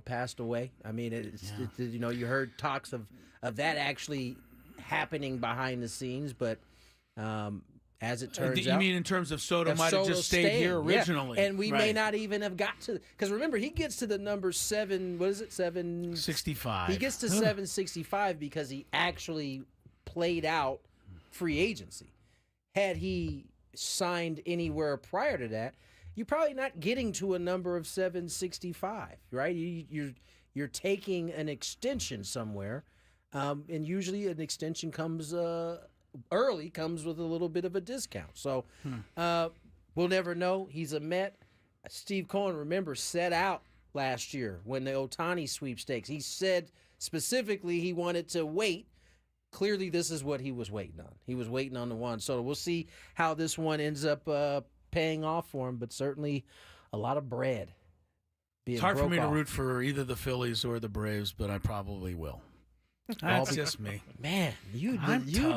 passed away? I mean, you heard talks of that actually happening behind the scenes, but as it turns out, you mean in terms of Soto might have just stayed here originally, and we may not even have got to, because remember he gets to the number 765. He gets to 765 because he actually played out free agency. Had he signed anywhere prior to that, you're probably not getting to a number of 765, right? You're taking an extension somewhere, and usually an extension comes early, comes with a little bit of a discount. So we'll never know. He's a Met. Steve Cohen, remember, set out last year when the Ohtani sweepstakes. He said specifically he wanted to wait. Clearly, this is what he was waiting on. He was waiting on the Juan Soto. We'll see how this one ends up paying off for him, but certainly a lot of bread. It's hard for me to root for either the Phillies or the Braves, but I probably will. That's just me. Man, you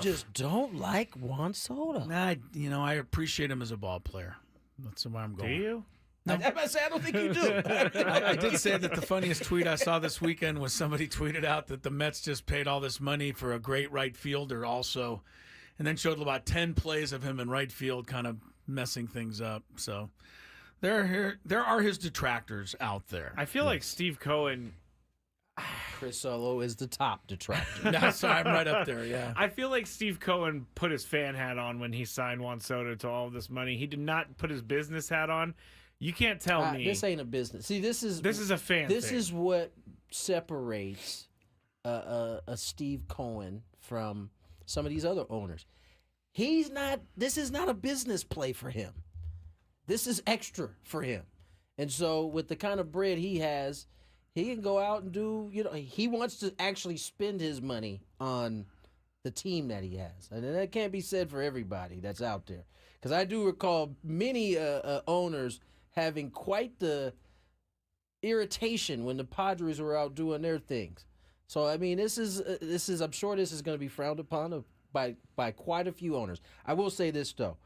just don't like Juan Soto. I appreciate him as a ball player. That's why I'm going. Do you? No. I don't think you do. I did say that the funniest tweet I saw this weekend was somebody tweeted out that the Mets just paid all this money for a great right fielder also, and then showed about 10 plays of him in right field kind of messing things up. So there are his detractors out there. I feel like Steve Cohen... Chris Solo is the top detractor. No, sorry, I'm right up there, yeah. I feel like Steve Cohen put his fan hat on when he signed Juan Soto to all of this money. He did not put his business hat on. You can't tell me. This ain't a business. See, this is a fan This thing. is what separates a Steve Cohen from some of these other owners. This is not a business play for him. This is extra for him. And so with the kind of bread he has, he can go out and do, he wants to actually spend his money on the team that he has. And that can't be said for everybody that's out there. Because I do recall many owners having quite the irritation when the Padres were out doing their things. So, I mean, this is I'm sure this is going to be frowned upon by quite a few owners. I will say this, though.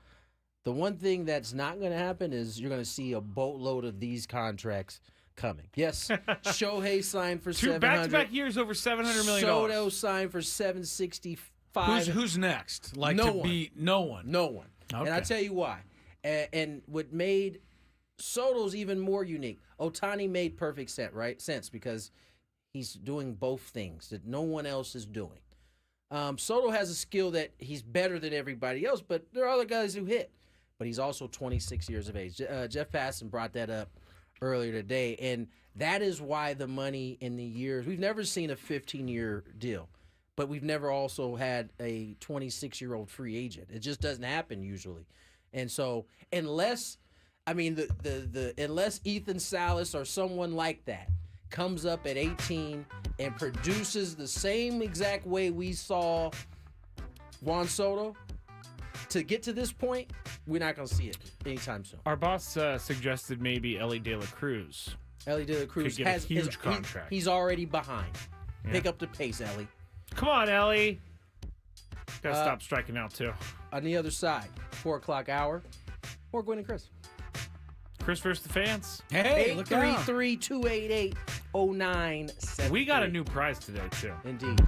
The one thing that's not going to happen is you're going to see a boatload of these contracts coming. Yes, Shohei signed for $700. Back-to-back years over $700 million. Soto signed for $765. Who's next? No one. No one. Okay. And I tell you why. And what made Soto's even more unique. Ohtani made perfect sense because he's doing both things that no one else is doing. Soto has a skill that he's better than everybody else, but there are other guys who hit. But he's also 26 years of age. Jeff Passan brought that up earlier today, and that is why the money in the years, we've never seen a 15-year deal, but we've never also had a 26-year-old free agent. It just doesn't happen usually. And so unless Ethan Salas or someone like that comes up at 18 and produces the same exact way we saw Juan Soto, to get to this point, we're not going to see it anytime soon. Our boss suggested maybe Ellie De La Cruz. Ellie De La Cruz has a huge contract. He's already behind. Yeah. Pick up the pace, Ellie. Come on, Ellie. Got to stop striking out, too. On the other side, 4 o'clock hour, more Gwynn and Chris. Chris versus the fans. Hey, look out. 833-288-0973. We got a new prize today, too. Indeed.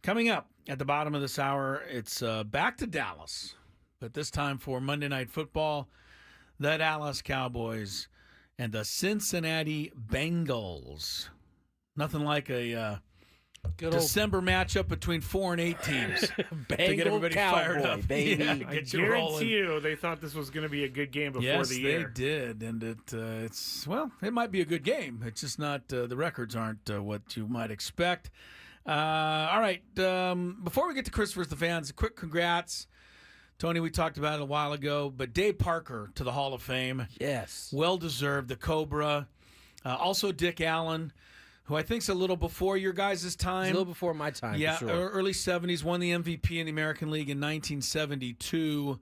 Coming up at the bottom of this hour, it's back to Dallas, but this time for Monday Night Football, the Dallas Cowboys and the Cincinnati Bengals. Nothing like a December matchup between 4 and 8 teams to get everybody fired up. Baby. Yeah, I get you guarantee rolling. you they thought this was going to be a good game before Yes, the year. they did, and it might be a good game. It's just not the records aren't what you might expect. All right, before we get to Christopher's the Fans, a quick congrats. Tony, we talked about it a while ago, but Dave Parker to the Hall of Fame. Yes. Well-deserved, the Cobra. Also Dick Allen, who I think's a little before your guys' time. He's a little before my time, yeah, for sure. Early 70s, won the MVP in the American League in 1972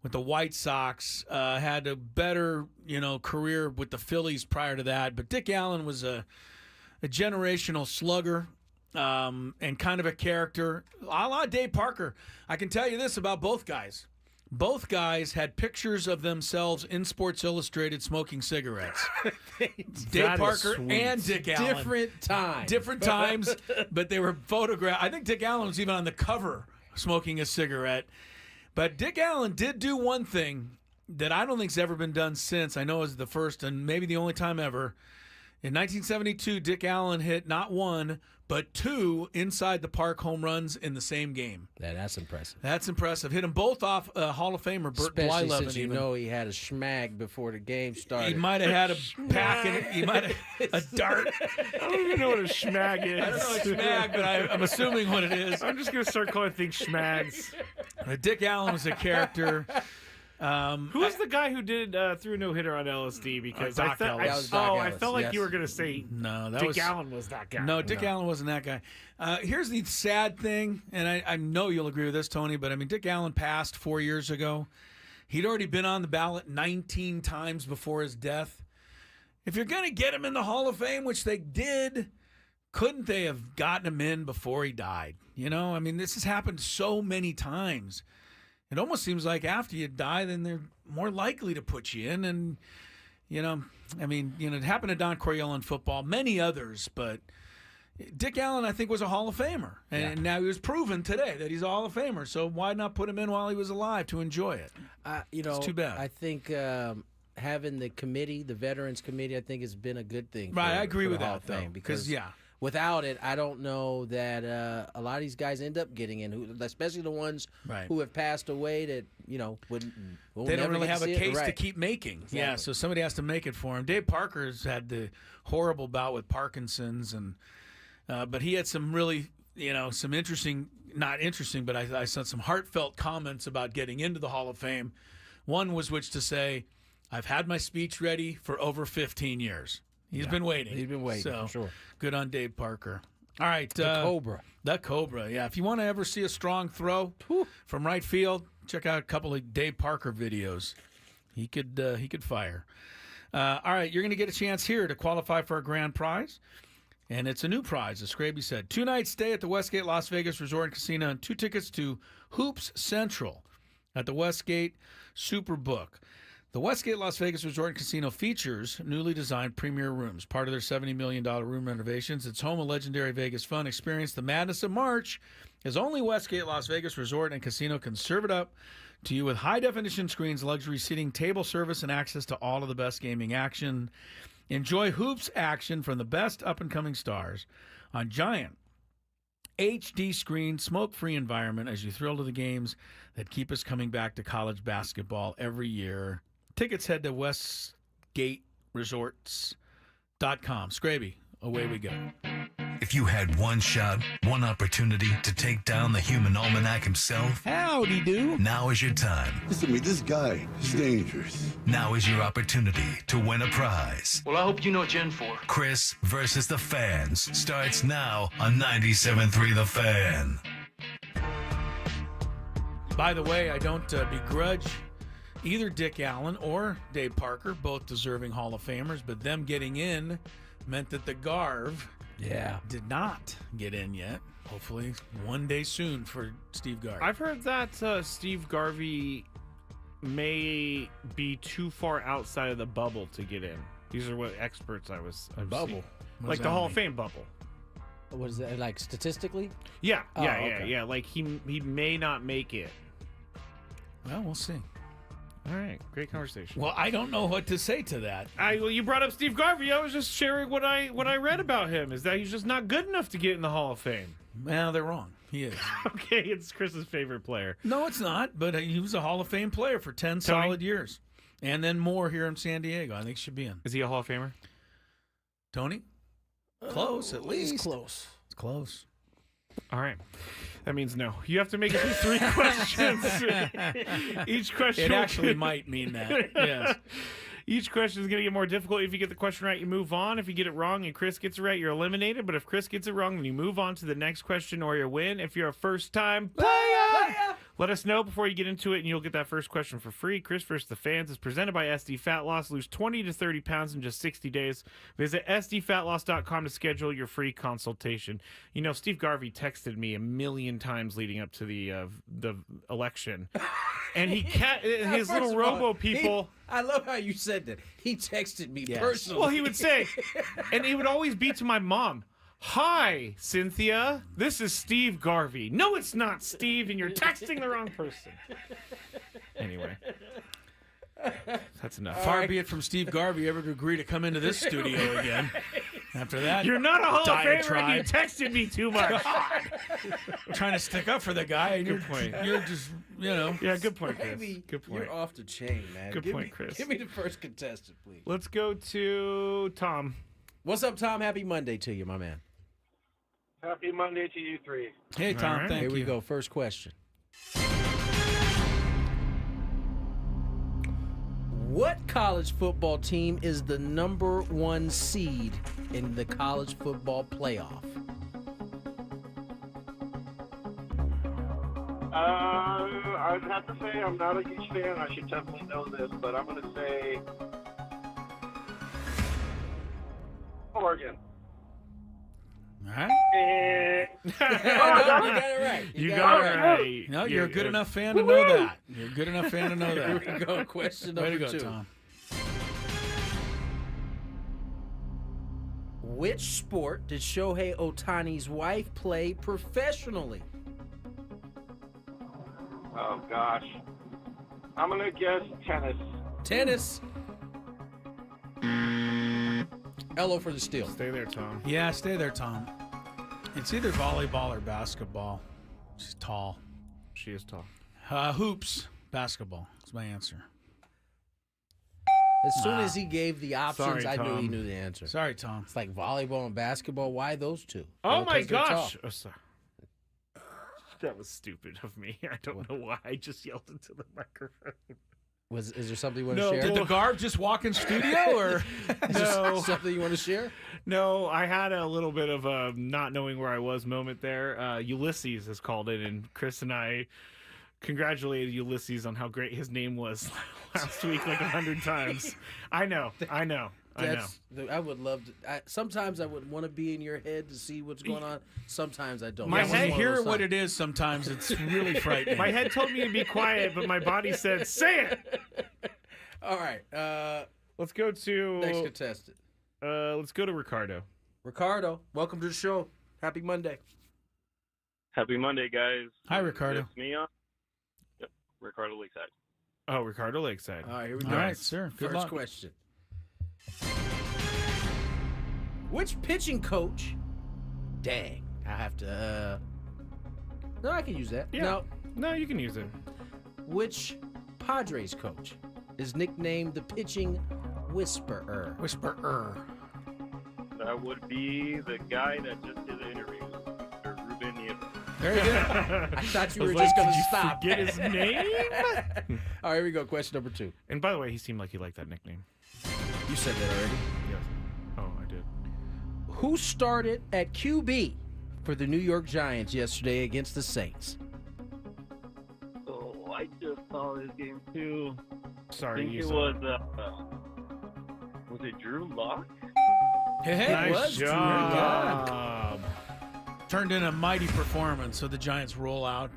with the White Sox. Had a better, career with the Phillies prior to that. But Dick Allen was a generational slugger. And kind of a character, a la Dave Parker. I can tell you this about both guys. Both guys had pictures of themselves in Sports Illustrated smoking cigarettes. Dave Parker and Dick Allen. Different times, but they were photographed. I think Dick Allen was even on the cover smoking a cigarette. But Dick Allen did do one thing that I don't think's ever been done since. I know it was the first and maybe the only time ever. In 1972, Dick Allen hit not one, but 2 inside the park home runs in the same game. Yeah, that's impressive. That's impressive. Hit them both off Hall of Famer Bert Especially Blyleven. since he had a schmag before the game started. He might have had a pack in it. He might have a dart. I don't even know what a schmag is. I don't know what schmag, but I'm assuming what it is. I'm just going to start calling things schmags. Dick Allen was a character. Who was the guy who did threw no hitter on LSD? Because I felt like you were going to say Dick Allen was that guy. No, Dick Allen wasn't that guy. Here's the sad thing, and I know you'll agree with this, Tony, but I mean, Dick Allen passed 4 years ago. He'd already been on the ballot 19 times before his death. If you're going to get him in the Hall of Fame, which they did, couldn't they have gotten him in before he died? I mean, this has happened so many times. It almost seems like after you die, then they're more likely to put you in. And, it happened to Don Coryell in football, many others, but Dick Allen, I think, was a Hall of Famer. And now he was proven today that he's a Hall of Famer. So why not put him in while he was alive to enjoy it? It's too bad. I think having the committee, the Veterans Committee, I think has been a good thing. Right, I agree with Hall that, of Fame because yeah. Without it, I don't know that a lot of these guys end up getting in, especially the ones who have passed away that, they don't really have a case to keep making. Exactly. Yeah, so somebody has to make it for him. Dave Parker's had the horrible bout with Parkinson's, and but he had some really, some interesting, not interesting, but I saw some heartfelt comments about getting into the Hall of Fame. One was which to say, I've had my speech ready for over 15 years. He's been waiting. He's been waiting, so, for sure. Good on Dave Parker. All right. The Cobra. The Cobra, yeah. If you want to ever see a strong throw from right field, check out a couple of Dave Parker videos. He could fire. All right, you're going to get a chance here to qualify for a grand prize. And it's a new prize, as Skraby said. 2-night stay at the Westgate Las Vegas Resort and Casino and 2 tickets to Hoops Central at the Westgate Superbook. The Westgate Las Vegas Resort and Casino features newly designed premier rooms, part of their $70 million room renovations. It's home of legendary Vegas fun. Experience the madness of March as only Westgate Las Vegas Resort and Casino can serve it up to you with high-definition screens, luxury seating, table service, and access to all of the best gaming action. Enjoy hoops action from the best up-and-coming stars on giant HD screen, smoke-free environment as you thrill to the games that keep us coming back to college basketball every year. Tickets head to westgateresorts.com. Skraby, away we go. If you had one shot, one opportunity to take down the human almanac himself, howdy do. Now is your time. Listen to me, this guy is dangerous. Now is your opportunity to win a prize. Well, I hope you know what you're in for. Chris versus the Fans starts now on 97.3 The Fan. By the way, I don't begrudge either Dick Allen or Dave Parker, both deserving Hall of Famers, but them getting in meant that the Garv did not get in yet. Hopefully one day soon for Steve Garvey. I've heard that Steve Garvey may be too far outside of the bubble to get in. These are what experts I've bubble. Like the Hall of Fame bubble. What is that, like statistically? Yeah, okay. yeah. Like he may not make it. Well, we'll see. All right, great conversation. Well, I don't know what to say to that. Well, you brought up Steve Garvey. I was just sharing what I read about him. Is that he's just not good enough to get in the Hall of Fame? Well, they're wrong. He is. Okay, it's Chris's favorite player. No, it's not. But he was a Hall of Fame player for 10 solid years, and then more here in San Diego. I think should be in. Is he a Hall of Famer? Tony? Close, at least. He's close. It's close. All right. That means no. You have to make it through 3 questions. Each question. It actually might mean that. Yes. Each question is going to get more difficult. If you get the question right, you move on. If you get it wrong and Chris gets it right, you're eliminated. But if Chris gets it wrong, then you move on to the next question or you win. If you're a first-time player, let us know before you get into it, and you'll get that first question for free. Chris vs. the Fans is presented by SD Fat Loss. Lose 20 to 30 pounds in just 60 days. Visit sdfatloss.com to schedule your free consultation. You know, Steve Garvey texted me 1,000,000 times leading up to the election. And he his little robo people. I love how you said that. He texted me personally. Well, he would say, and he would always be to my mom. Hi, Cynthia. This is Steve Garvey. No, it's not Steve, and you're texting the wrong person. Anyway. That's enough. Far be it from Steve Garvey ever to agree to come into this studio again. After that, you're not a Hall of Famer, and you texted me too much. Trying to stick up for the guy, and Good point. You're just, Yeah, good point, Chris. Maybe good point. You're off the chain, man. Good point, Chris. Give me the first contestant, please. Let's go to Tom. What's up, Tom? Happy Monday to you, my man. Happy Monday to you three. Hey, Tom. right. Thank you. Here we go. First question. What college football team is the #1 seed in the college football playoff? I'd have to say I'm not a huge fan. I should definitely know this, but I'm going to say Oregon. All right. You got it right. You got it right. No, you're a good enough fan to know that. You're a good enough fan to know that. Here we go. Question Way number to go, 2. Tom. Which sport did Shohei Ohtani's wife play professionally? Oh, gosh. I'm going to guess tennis. Tennis. Elo for the steal. Stay there, Tom. Yeah, stay there, Tom. It's either volleyball or basketball. She's tall. She is tall. Hoops, basketball. That's my answer. As soon as he gave the options, Sorry, I knew Tom. he knew the answer. Sorry, Tom. It's like volleyball and basketball. Why those two? Oh, my Because they're tall. gosh. Oh, sorry. That was stupid of me. I don't know why I just yelled into the microphone. Is there something you want No. to share? Did the Garb just walk in studio, or Is there No. something you want to share? No, I had a little bit of a not knowing where I was moment there. Ulysses has called in, and Chris and I congratulated Ulysses on how great his name was last week, like 100 times. I know. I would love to. Sometimes I would want to be in your head to see what's going on. Sometimes I don't. When you hear what it is, sometimes it's really frightening. My head told me to be quiet, but my body said, "Say it." All right. Let's go to next contestant. Let's go to Ricardo. Ricardo, welcome to the show. Happy Monday. Happy Monday, guys. Hi, Ricardo. It's me on. Yep, Ricardo Lakeside. Oh, Ricardo Lakeside. All right, here we go. All right, sir. Good First luck. question. Which pitching coach? Dang, I have to. No, I can use that. Yeah. No, you can use it. Which Padres coach is nicknamed the pitching whisperer? Whisperer. That would be the guy that just did the interview, Mr. Ruben Niebla. Very good. I thought you were just going to stop. Forget his name. All right, here we go. Question number 2. And by the way, he seemed like he liked that nickname. You said that already. Yes. Oh, I did. Who started at QB for the New York Giants yesterday against the Saints? Oh, I just saw this game too. Sorry, I think you it saw was it Drew Lock? Hey, nice job. Turned in a mighty performance, so the Giants roll out.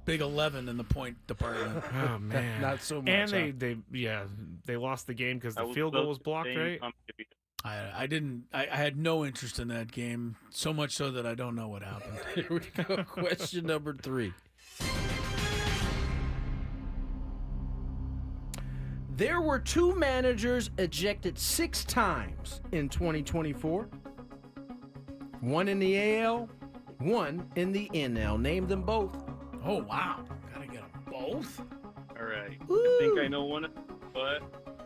Big 11 in the point department. Oh man, Not so much. And they lost the game because the field goal was blocked, right? I had no interest in that game, so much so that I don't know what happened. Here we go. Question number 3. There were 2 managers ejected 6 times in 2024. One in the AL, one in the NL. Name them both. Oh, wow. Gotta get them both? All right. Woo. I think I know one, but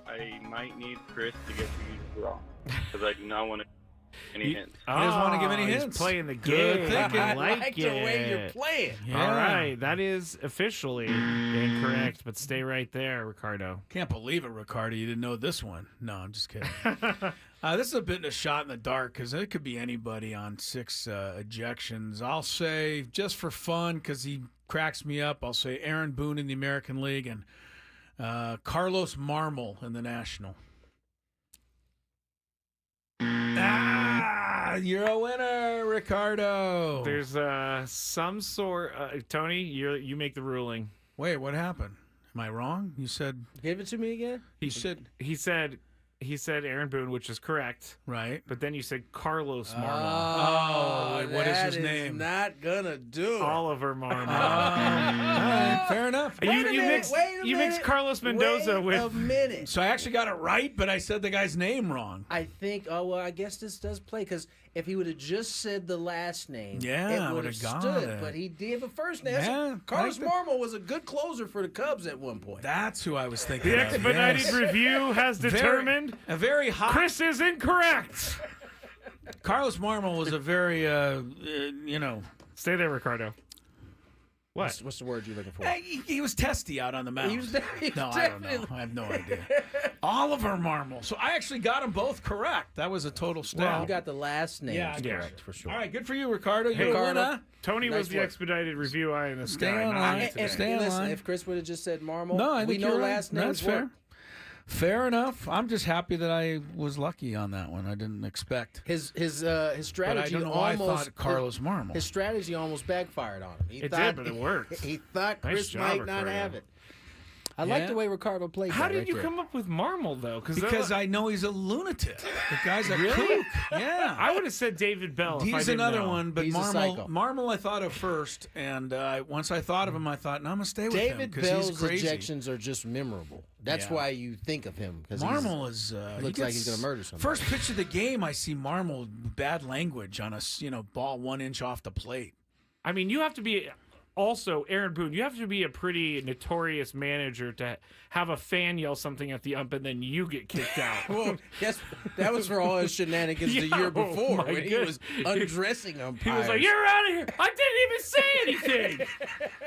I might need Chris to get these wrong because I do not want to any hints. He doesn't want to give any He's hints. Playing the Good game. thinking. I I like like the way you're playing. Yeah. All right, that is officially incorrect, but stay right there, Ricardo. Can't believe it, Ricardo. You didn't know this one. No, I'm just kidding. This is a bit of a shot in the dark because it could be anybody on 6 ejections. I'll say, just for fun, because he cracks me up, I'll say Aaron Boone in the American League and Carlos Marmol in the National. You're a winner, Ricardo. There's some sort. Tony, you make the ruling. Wait, what happened? Am I wrong? You said. Give it to me again. He said. He said Aaron Boone, which is correct. Right. But then you said Carlos Marmol. Oh, what is his name? Not gonna do it. Oliver Marmol. All right, fair enough. You mixed Carlos Mendoza Wait a with. minute. So I actually got it right, but I said the guy's name wrong. I think. Oh well, I guess this does play because if he would have just said the last name, Yeah, it I would would've have got stood. it. But he did the first name. Yeah, Carlos I think Marmol was a good closer for the Cubs at one point. That's who I was thinking. The of, expedited yes. review has determined a very hot. Chris is incorrect. Carlos Marmol was a very, Stay there, Ricardo. What? What's the word you're looking for? He was testy out on the mound. He was No, I don't know. I have no idea. Oliver Marmol. So I actually got them both correct. That was a total Well, stab. you got the last name Yeah, correct for sure. All right, good for you, Ricardo. You're Ricardo. a winner. Tony Nice was the work. expedited review eye in the Stay sky. on not line. me And, today. Stay and on listen, line. if Chris would have just said Marmol, No, I we think know you're right. last names That's fair. work. Fair enough. I'm just happy that I was lucky on that one. I didn't expect. His But strategy I don't know why I almost thought Carlos Marmol. His strategy almost backfired on him. He It thought, did, but it worked. He thought Nice Chris job, might not Ricardo. have it. I like Yeah. the way Ricardo played. How that did right you there. come up with Marmol, though? Because I know he's a lunatic. The guy's a Really? kook. Yeah. I would have said David Bell. if I He's didn't another know. one, but He's a psycho. Marmol I thought of first, and once I thought of him, I thought, no, I'm going to stay with him David because Bell's he's crazy. ejections are just memorable. That's Yeah. why you think of him. Because Marmol is looks like he's going to murder somebody. First pitch of the game, I see Marmol bad language on a ball 1 inch off the plate. I mean, you have to be. Also, Aaron Boone, you have to be a pretty notorious manager to have a fan yell something at the ump and then you get kicked out. Well, yes, that was for all his shenanigans the year before my when he was undressing umpires. He was like, "You're out of here! I didn't even say anything."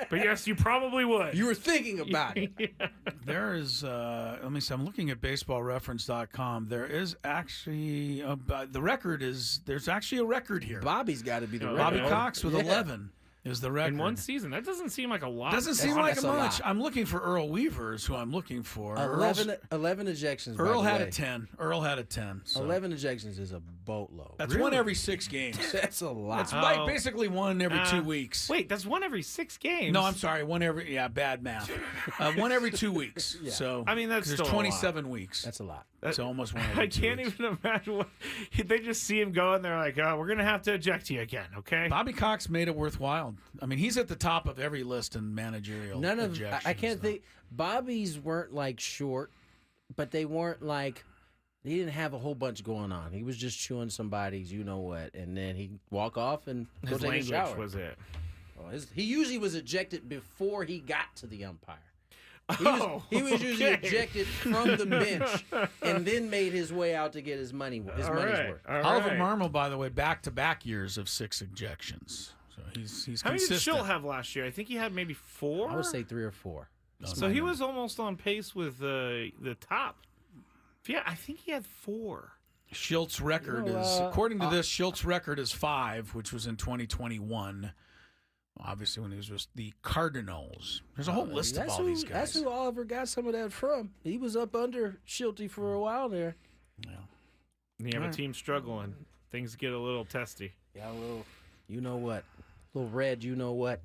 But yes, you probably would. You were thinking about it. Yeah. There is, let me see, I'm looking at baseballreference.com. There is actually, there's actually a record here. Bobby's got to be the Oh, record. Bobby Cox with Yeah. 11. is the record. In one season. That doesn't seem like a lot. Doesn't seem like much. I'm looking for Earl Weaver is who I'm looking for. 11 ejections. Earl had a 10. Earl had a 10. So. 11 ejections is a boatload. That's one every 6 games. That's a lot. That's basically one every 2 weeks. Wait, that's one every 6 games? No, I'm sorry. One every, bad math. One every 2 weeks. Yeah. So I mean, that's there's still 27 weeks. That's a lot. So almost one every 2 can't weeks. even imagine what they just see him go and they're like, we're going to have to eject you again, okay? Bobby Cox made it worthwhile. I mean, he's at the top of every list in managerial ejections. I can't think. Bobby's weren't like short, but they weren't like, he didn't have a whole bunch going on. He was just chewing somebody's you-know-what, and then he'd walk off and go His take a language shower. was it. He usually was ejected before he got to the umpire. He was usually ejected from the bench and then made his way out to get his money's worth. Oliver Marmol, by the way, back-to-back years of 6 ejections. So he's How many did consistent. Schill have last year? I think he had maybe 4. I would say 3 or 4. So he was almost on pace with the top. Yeah, I think he had 4. Schilt's record is, according to this, Schilt's record is 5, which was in 2021. Obviously, when he was with the Cardinals. There's a whole list of all these guys. That's who Oliver got some of that from. He was up under Schilte for a while there. Yeah. You have a team struggling. Things get a little testy. Yeah, a little, you know what. A little red, you know what.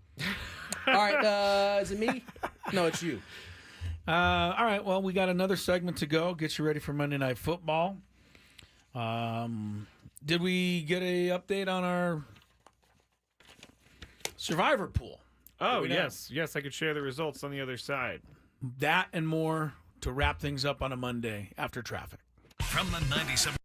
All right, is it me? No, it's you. All right, well, we got another segment to go. Get you ready for Monday Night Football. Did we get a update on our Survivor pool? Oh, yes. Yes, I could share the results on the other side. That and more to wrap things up on a Monday after traffic. From the 97.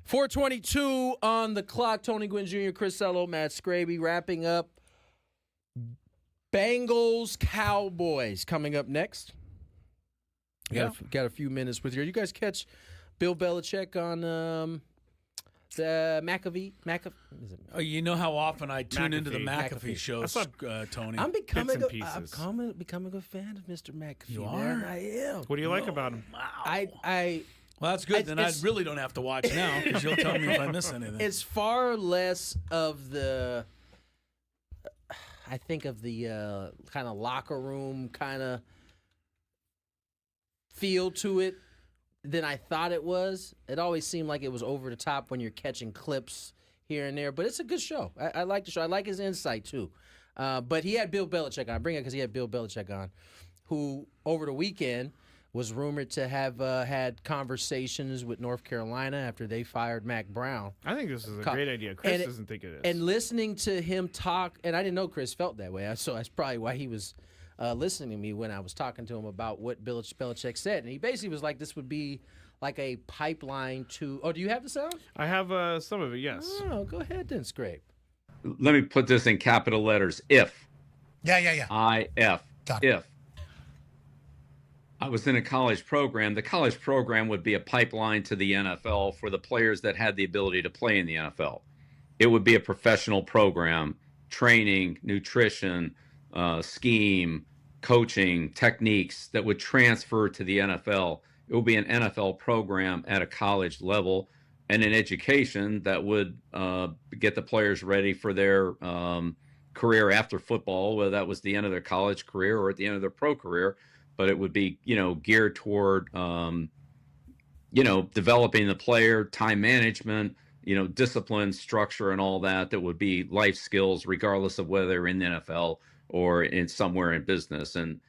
4:22 on the clock. Tony Gwynn Jr., Chris Sello, Matt Skraby wrapping up. Bengals, Cowboys coming up next. Got a few minutes with you. You guys catch Bill Belichick on the McAfee? Oh, you know how often I tune into the McAfee shows, Tony. I'm becoming a fan of Mr. McAfee. You man. are? I am. What do you like about him? Well, that's good. Then I really don't have to watch now because you'll tell me if I miss anything. It's far less of the, I think, of the kind of locker room kind of feel to it than I thought it was. It always seemed like it was over the top when you're catching clips here and there, but it's a good show. I like the show. I like his insight, too. But he had Bill Belichick on. I bring it because he had Bill Belichick on, who over the weekend was rumored to have had conversations with North Carolina after they fired Mac Brown. I think this is a great idea. Chris doesn't think it is. And listening to him talk, and I didn't know Chris felt that way, so that's probably why he was listening to me when I was talking to him about what Belichick said. And he basically was like, this would be like a pipeline to... Oh, do you have the sound? I have some of it, yes. Oh, go ahead then, Scrape. Let me put this in capital letters. If. Yeah. I-F. If. I was in a college program. The college program would be a pipeline to the NFL for the players that had the ability to play in the NFL. It would be a professional program, training, nutrition, scheme, coaching, techniques that would transfer to the NFL. It would be an NFL program at a college level and an education that would get the players ready for their career after football, whether that was the end of their college career or at the end of their pro career. But it would be, geared toward, developing the player, time management, discipline, structure, and all that. That would be life skills, regardless of whether they're in the NFL or in somewhere in business. And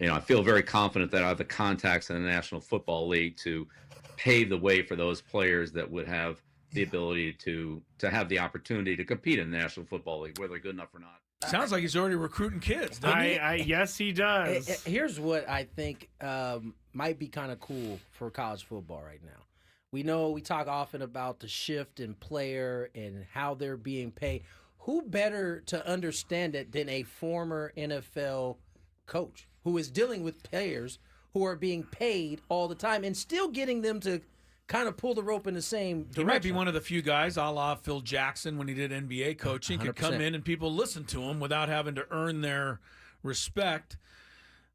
I feel very confident that I have the contacts in the National Football League to pave the way for those players that would have the ability to have the opportunity to compete in the National Football League, whether they're good enough or not. Sounds like he's already recruiting kids, doesn't he? Yes, he does. Here's what I think might be kind of cool for college football right now. We talk often about the shift in player and how they're being paid. Who better to understand it than a former NFL coach who is dealing with players who are being paid all the time and still getting them to kind of pull the rope in the same direction. He might be one of the few guys, a la Phil Jackson when he did NBA coaching, 100%. Could come in and people listen to him without having to earn their respect.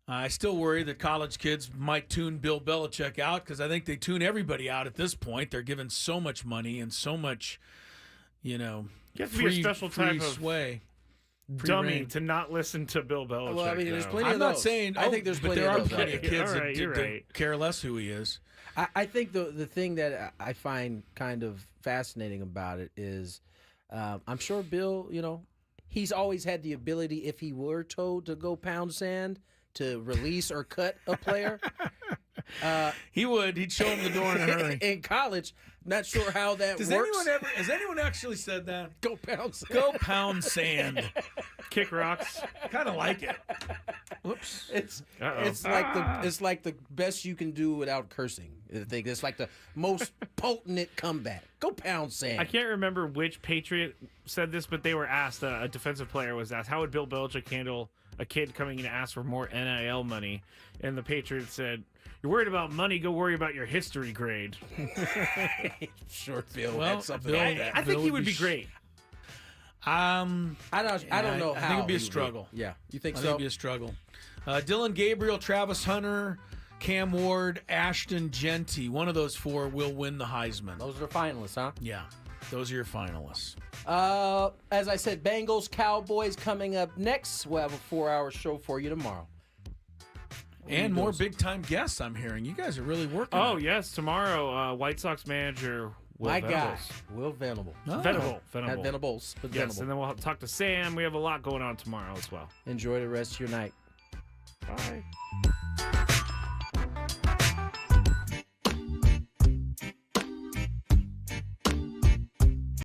I still worry that college kids might tune Bill Belichick out because I think they tune everybody out at this point. They're given so much money and so much, you have to be a special type of sway. Dummy to not listen to Bill Belichick. Well, I mean, there's plenty of those. I'm not saying. I think there's plenty of those. There are plenty of kids that care less who he is. I think the thing that I find kind of fascinating about it is, I'm sure Bill, he's always had the ability, if he were told to go pound sand, to release or cut a player. He would. He'd show him the door in a hurry. In college, not sure how that works. Has anyone actually said that? Go pound sand. Go pound sand. Kick rocks. Kind of like it. Whoops. It's like the best you can do without cursing. I think it's like the most potent comeback. Go pound sand. I can't remember which Patriot said this, but they were asked. A defensive player was asked, "How would Bill Belichick handle a kid coming in to ask for more NIL money?" And the Patriots said, "You're worried about money. Go worry about your history grade." Sure, Bill. Well, had something Bill, like that. I think he would be great. I don't know how. I think it'd be a struggle. Yeah, you think so? I think it'd be a struggle. Dylan Gabriel, Travis Hunter, Cam Ward, Ashton Genty. One of those four will win the Heisman. Those are finalists, huh? Yeah, those are your finalists. As I said, Bengals, Cowboys coming up next. We'll have a 4-hour show for you tomorrow. And more big-time guests, I'm hearing. You guys are really working. Oh, yes. Tomorrow, White Sox manager Will guy, Will Venable. Oh. Venables. Yes, and then we'll talk to Sam. We have a lot going on tomorrow as well. Enjoy the rest of your night. Bye.